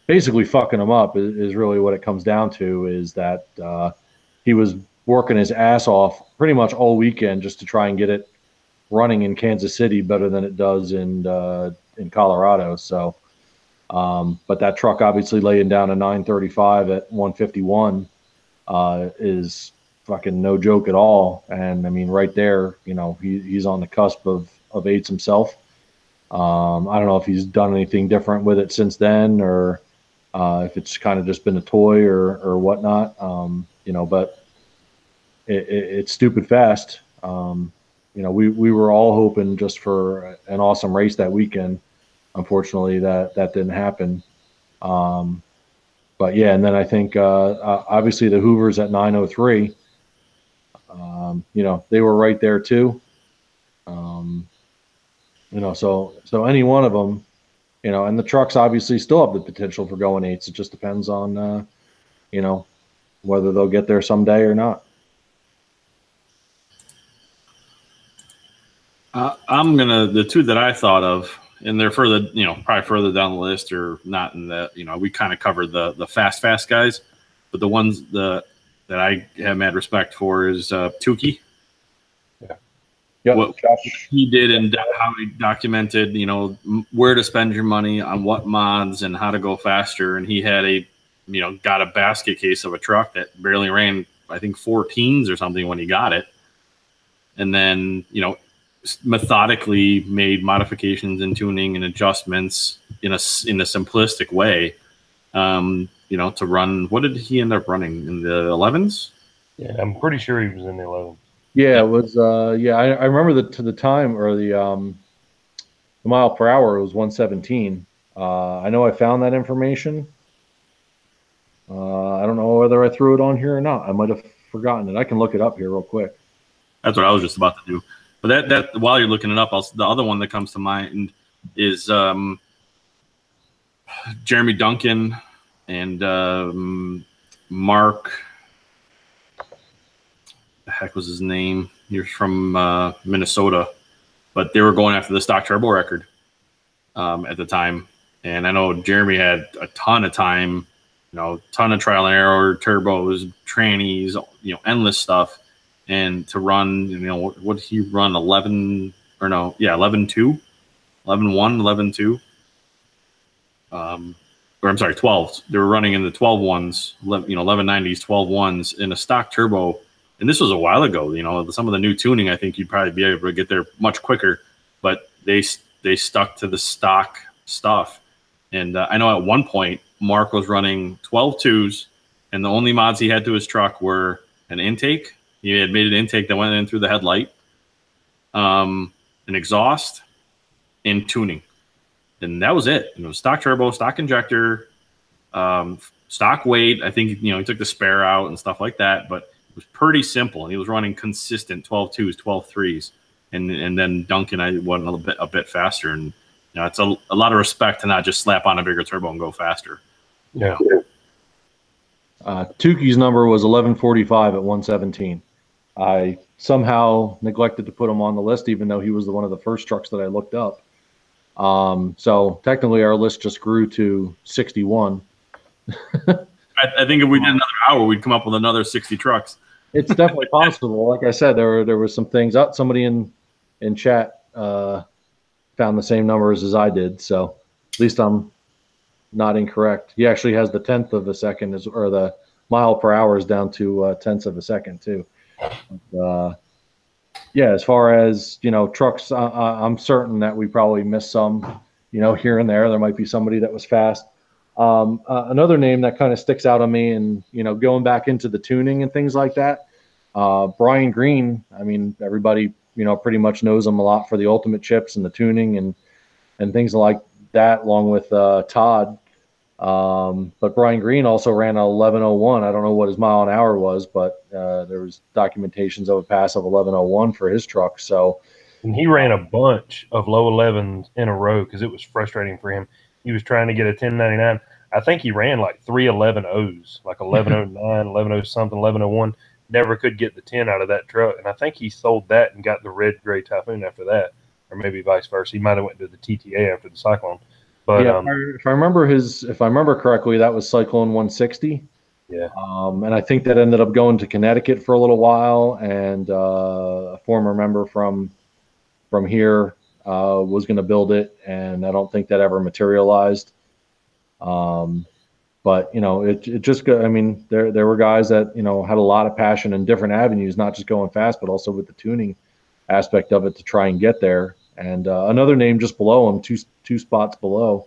basically fucking him up. Is really what it comes down to. Is that he was working his ass off pretty much all weekend just to try and get it running in Kansas City better than it does in Colorado. So, but that truck obviously laying down a 935 at 151 is fucking no joke at all. And I mean, right there, you know, he's on the cusp of eights himself. I don't know if he's done anything different with it since then, or if it's kind of just been a toy or whatnot. You know, but it's stupid fast. You know, we were all hoping just for an awesome race that weekend. Unfortunately, that didn't happen. But yeah, and then I think obviously the Hoovers at 903. You know, they were right there too. You know, so any one of them, you know, and the trucks obviously still have the potential for going eights. It just depends on, you know, whether they'll get there someday or not. The two that I thought of, and they're further, you know, probably further down the list or not in the, you know, we kind of covered the fast guys, but the ones that I have mad respect for is Tukey. Yep. What he did and how he documented, you know, where to spend your money on what mods and how to go faster. And he had got a basket case of a truck that barely ran, I think 14s or something when he got it. And then, you know, methodically made modifications and tuning and adjustments in a simplistic way, you know, to run. What did he end up running in the 11s? Yeah, I'm pretty sure he was in the 11s. Yeah, it was. Yeah, I remember the time or the mile per hour was 117. I know I found that information. I don't know whether I threw it on here or not. I might have forgotten it. I can look it up here real quick. That's what I was just about to do. But that while you're looking it up, the other one that comes to mind is Jeremy Duncan and Mark. The heck was his name? He was from Minnesota, but they were going after the stock turbo record at the time. And I know Jeremy had a ton of time, you know, ton of trial and error, turbos, trannies, you know, endless stuff. And to run, you know, what did he run? 11 or no? Yeah, 11.2, 11.1, 11.2. Or I'm sorry, 12s. They were running in the 12 ones, you know, 1190s, 12 ones in a stock turbo. And this was a while ago. You know, some of the new tuning, I think you'd probably be able to get there much quicker. But they stuck to the stock stuff. And I know at one point, Mark was running 12 twos, and the only mods he had to his truck were an intake. He had made an intake that went in through the headlight, an exhaust, and tuning. And that was it. You know, stock turbo, stock injector, stock weight. I think, you know, he took the spare out and stuff like that, but it was pretty simple. And he was running consistent 12 twos, 12 threes. And then Duncan, I went a bit faster. And, you know, it's a lot of respect to not just slap on a bigger turbo and go faster. Yeah. Tukey's number was 1145 at 117. I somehow neglected to put him on the list, even though he was one of the first trucks that I looked up. So technically our list just grew to 61. I think if we did another hour, we'd come up with another 60 trucks. It's definitely possible. Like I said, there were some things up. Somebody in chat found the same numbers as I did. So at least I'm not incorrect. He actually has the 10th of a second, or the mile per hour is down to tenths of a second too. Yeah, as far as, you know, trucks, I'm certain that we probably missed some, you know, here and there. There might be somebody that was fast. Another name that kind of sticks out on me, and, you know, going back into the tuning and things like that, Brian Green. I mean, everybody, you know, pretty much knows him a lot for the ultimate chips and the tuning and things like that, along with Todd. But Brian Green also ran a 1101. I don't know what his mile an hour was, but there was documentations of a pass of 1101 for his truck. So, and he ran a bunch of low 11s in a row because it was frustrating for him. He was trying to get a 1099. I think he ran like 3 11.0s, like 1109, 11 something, 1101. Never could get the 10 out of that truck. And I think he sold that and got the red gray Typhoon after that, or maybe vice versa. He might have went to the TTA after the Cyclone. But yeah, if I remember correctly, that was Cyclone 160. Yeah. And I think that ended up going to Connecticut for a little while, and a former member from from here was going to build it, and I don't think that ever materialized. But it just I mean, there were guys that had a lot of passion in different avenues, not just going fast, but also with the tuning aspect of it to try and get there. And another name just below him, two spots below,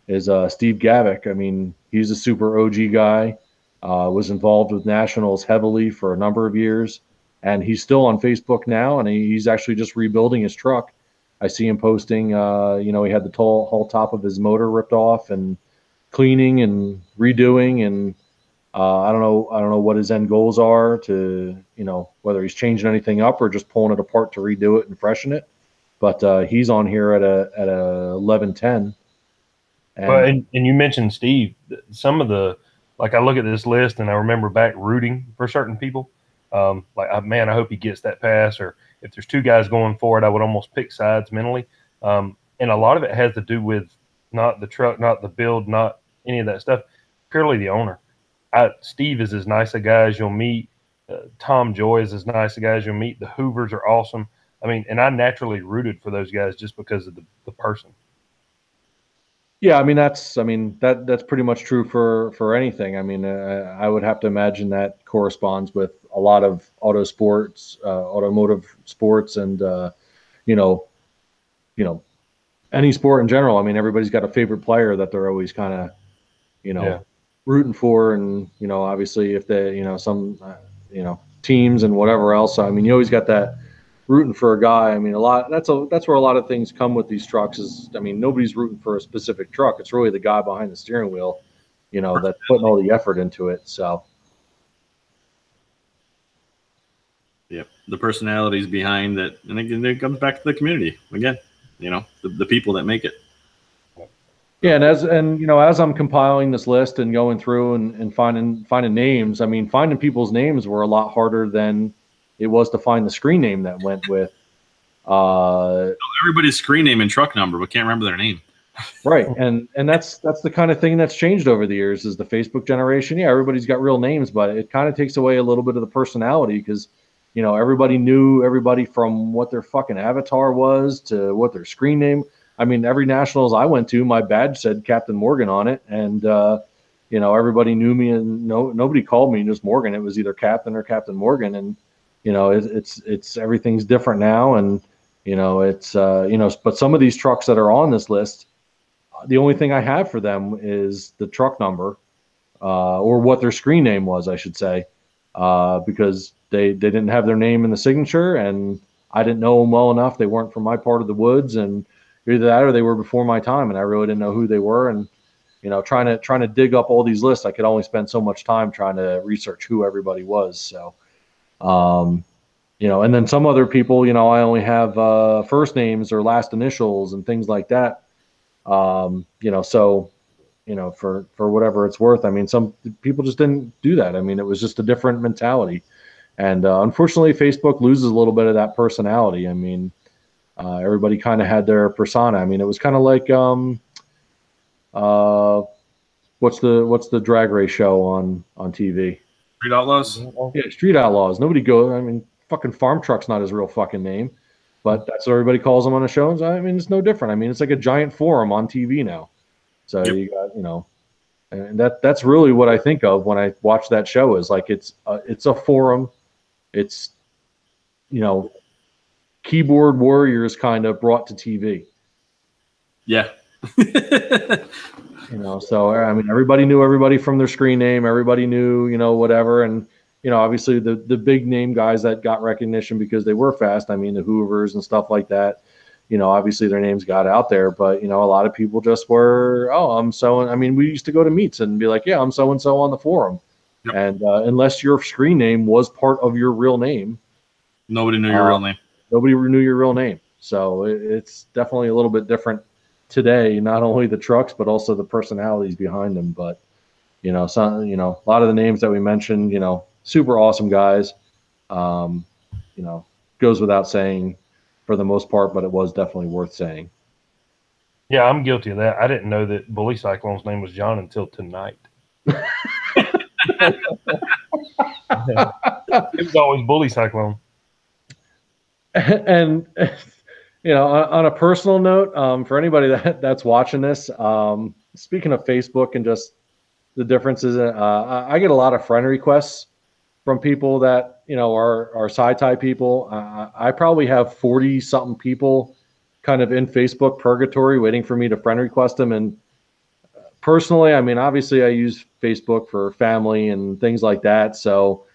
is Steve Gavick. I mean, he's a super OG guy. Was involved with Nationals heavily for a number of years, and he's still on Facebook now, and he's actually just rebuilding his truck. I see him posting. He had the whole top of his motor ripped off and cleaning and redoing, and I don't know what his end goals are to whether he's changing anything up or just pulling it apart to redo it and freshen it. But he's on here at a 1110. Well, and you mentioned Steve. Some of the, like, I look at this list and I remember back rooting for certain people. Man, I hope he gets that pass. Or if there's two guys going for it, I would almost pick sides mentally. And a lot of it has to do with not the truck, not the build, not any of that stuff. Purely the owner. Steve is as nice a guy as you'll meet. Tom Joy is as nice a guy as you'll meet. The Hoovers are awesome. I mean, and I naturally rooted for those guys just because of the person. Yeah, I mean that's pretty much true for anything. I mean, I would have to imagine that corresponds with a lot of automotive sports, and any sport in general. I mean, everybody's got a favorite player that they're always kind of rooting for, and obviously if they some teams and whatever else. I mean, you always got that rooting for a guy. I mean, that's where a lot of things come with these trucks. Is, I mean, nobody's rooting for a specific truck. It's really the guy behind the steering wheel, that's putting all the effort into it. So, yep, the personalities behind that, and again, it comes back to the community again. The people that make it. Yeah, and as I'm compiling this list and going through and finding names, I mean, finding people's names were a lot harder than it was to find the screen name that went with. Everybody's screen name and truck number, but can't remember their name. Right, and that's the kind of thing that's changed over the years. Is the Facebook generation? Yeah, everybody's got real names, but it kind of takes away a little bit of the personality because everybody knew everybody from what their fucking avatar was to what their screen name. I mean, every Nationals I went to, my badge said Captain Morgan on it, and everybody knew me, and nobody called me just Morgan. It was either Captain or Captain Morgan, and it's everything's different now, and but some of these trucks that are on this list, the only thing I have for them is the truck number, or what their screen name was, I should say, because they didn't have their name in the signature, and I didn't know them well enough. They weren't from my part of the woods, and either that or they were before my time, and I really didn't know who they were. And trying to dig up all these lists, I could only spend so much time trying to research who everybody was. So. And then some other people, I only have first names or last initials and things like that. For whatever it's worth, I mean, some people just didn't do that. I mean, it was just a different mentality. And unfortunately, Facebook loses a little bit of that personality. I mean, everybody kind of had their persona. I mean, it was kind of like what's the drag race show on TV? Street Outlaws? Yeah, Street Outlaws. Nobody goes. I mean, fucking Farm Truck's not his real fucking name, but that's what everybody calls him on the shows. I mean, it's no different. I mean, it's like a giant forum on TV now. So you got, and that's really what I think of when I watch that show. Is like it's a forum. It's keyboard warriors kind of brought to TV. Yeah. So I mean, everybody knew everybody from their screen name. Everybody knew, whatever. And, obviously the big name guys that got recognition because they were fast. I mean, the Hoovers and stuff like that, obviously their names got out there, but, a lot of people just were, I mean, we used to go to meets and be like, yeah, I'm so-and-so on the forum. Yep. And unless your screen name was part of your real name, nobody knew your real name. Nobody knew your real name. So it's definitely a little bit different today, not only the trucks, but also the personalities behind them. But, a lot of the names that we mentioned, super awesome guys, goes without saying for the most part, but it was definitely worth saying. Yeah, I'm guilty of that. I didn't know that Bully Cyclone's name was John until tonight. It was always Bully Cyclone. And On a personal note, for anybody that's watching this, speaking of Facebook and just the differences, I get a lot of friend requests from people that are SyTy people. I probably have 40 something people kind of in Facebook purgatory waiting for me to friend request them. And personally, I mean, obviously I use Facebook for family and things like that. So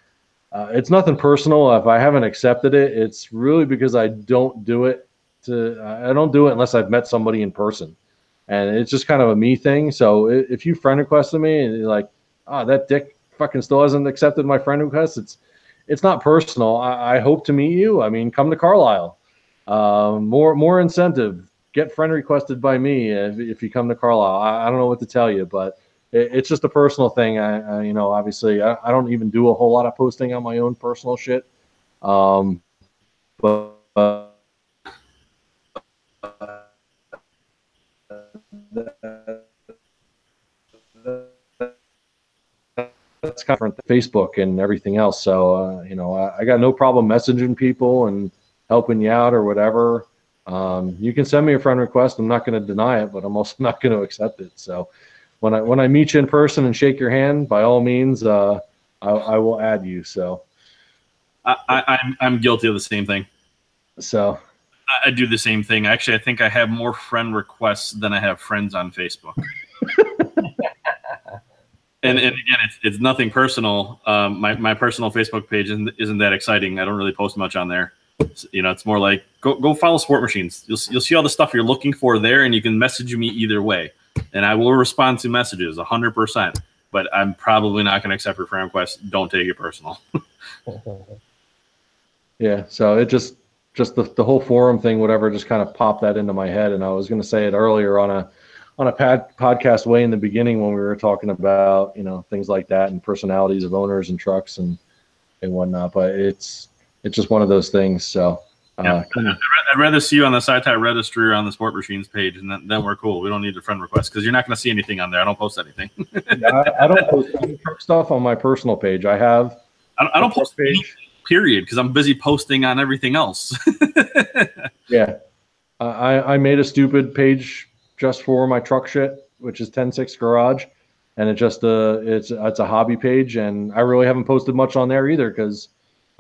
it's nothing personal. If I haven't accepted it, it's really because I don't do it I don't do it unless I've met somebody in person. And it's just kind of a me thing. So if you friend requested me and you're like, oh, that dick fucking still hasn't accepted my friend request, it's not personal. I hope to meet you. I mean, come to Carlisle. More incentive. Get friend requested by me if you come to Carlisle. I don't know what to tell you, but it's just a personal thing. Obviously, I don't even do a whole lot of posting on my own personal shit. But that's kind of Facebook and everything else. So, I got no problem messaging people and helping you out or whatever. You can send me a friend request. I'm not going to deny it, but I'm also not going to accept it. So when I meet you in person and shake your hand, by all means, I will add you. So I'm guilty of the same thing. So I do the same thing. Actually, I think I have more friend requests than I have friends on Facebook. And again, it's nothing personal. My personal Facebook page isn't that exciting. I don't really post much on there. It's more like go follow Sport Machines. You'll see all the stuff you're looking for there, and you can message me either way, and I will respond to messages 100%. But I'm probably not going to accept your friend request. Don't take it personal. Yeah. So it just the whole forum thing, whatever, just kind of popped that into my head, and I was going to say it earlier on a podcast way in the beginning when we were talking about things like that and personalities of owners and trucks and whatnot. But it's just one of those things. So I'd rather see you on the SyTy registry or on the Sport Machines page, and then we're cool. We don't need a friend request because you're not going to see anything on there. I don't post anything. I don't post any truck stuff on my personal page. I don't post anything, period, because I'm busy posting on everything else. Yeah, I made a stupid page just for my truck shit, which is 10-6 Garage, and it's a hobby page, and I really haven't posted much on there either because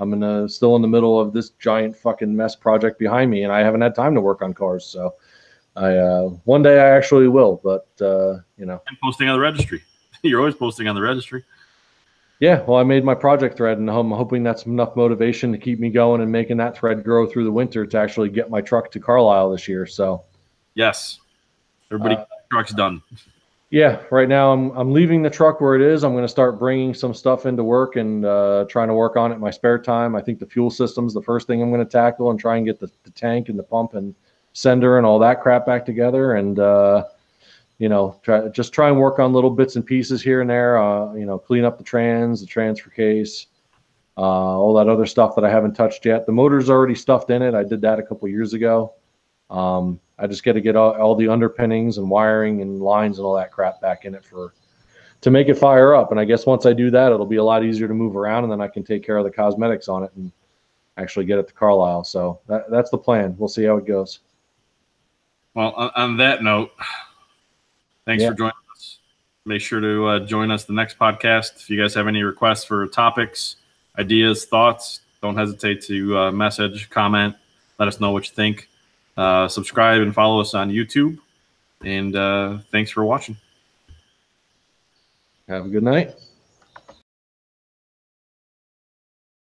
I'm still in the middle of this giant fucking mess project behind me, and I haven't had time to work on cars. So one day I actually will, but I'm posting on the registry. You're always posting on the registry. Yeah, well, I made my project thread, and I'm hoping that's enough motivation to keep me going and making that thread grow through the winter to actually get my truck to Carlisle this year. So yes. Everybody, truck's done. Yeah, right now I'm leaving the truck where it is. I'm going to start bringing some stuff into work and trying to work on it in my spare time. I think the fuel system's the first thing I'm going to tackle and try and get the tank and the pump and sender and all that crap back together. And try and work on little bits and pieces here and there. Clean up the the transfer case, all that other stuff that I haven't touched yet. The motor's already stuffed in it. I did that a couple years ago. I just got to get all the underpinnings and wiring and lines and all that crap back in it to make it fire up. And I guess once I do that, it'll be a lot easier to move around, and then I can take care of the cosmetics on it and actually get it to Carlisle. So that's the plan. We'll see how it goes. Well, on that note, thanks for joining us. Make sure to join us the next podcast. If you guys have any requests for topics, ideas, thoughts, don't hesitate to message, comment, let us know what you think. Subscribe and follow us on YouTube. And thanks for watching. Have a good night.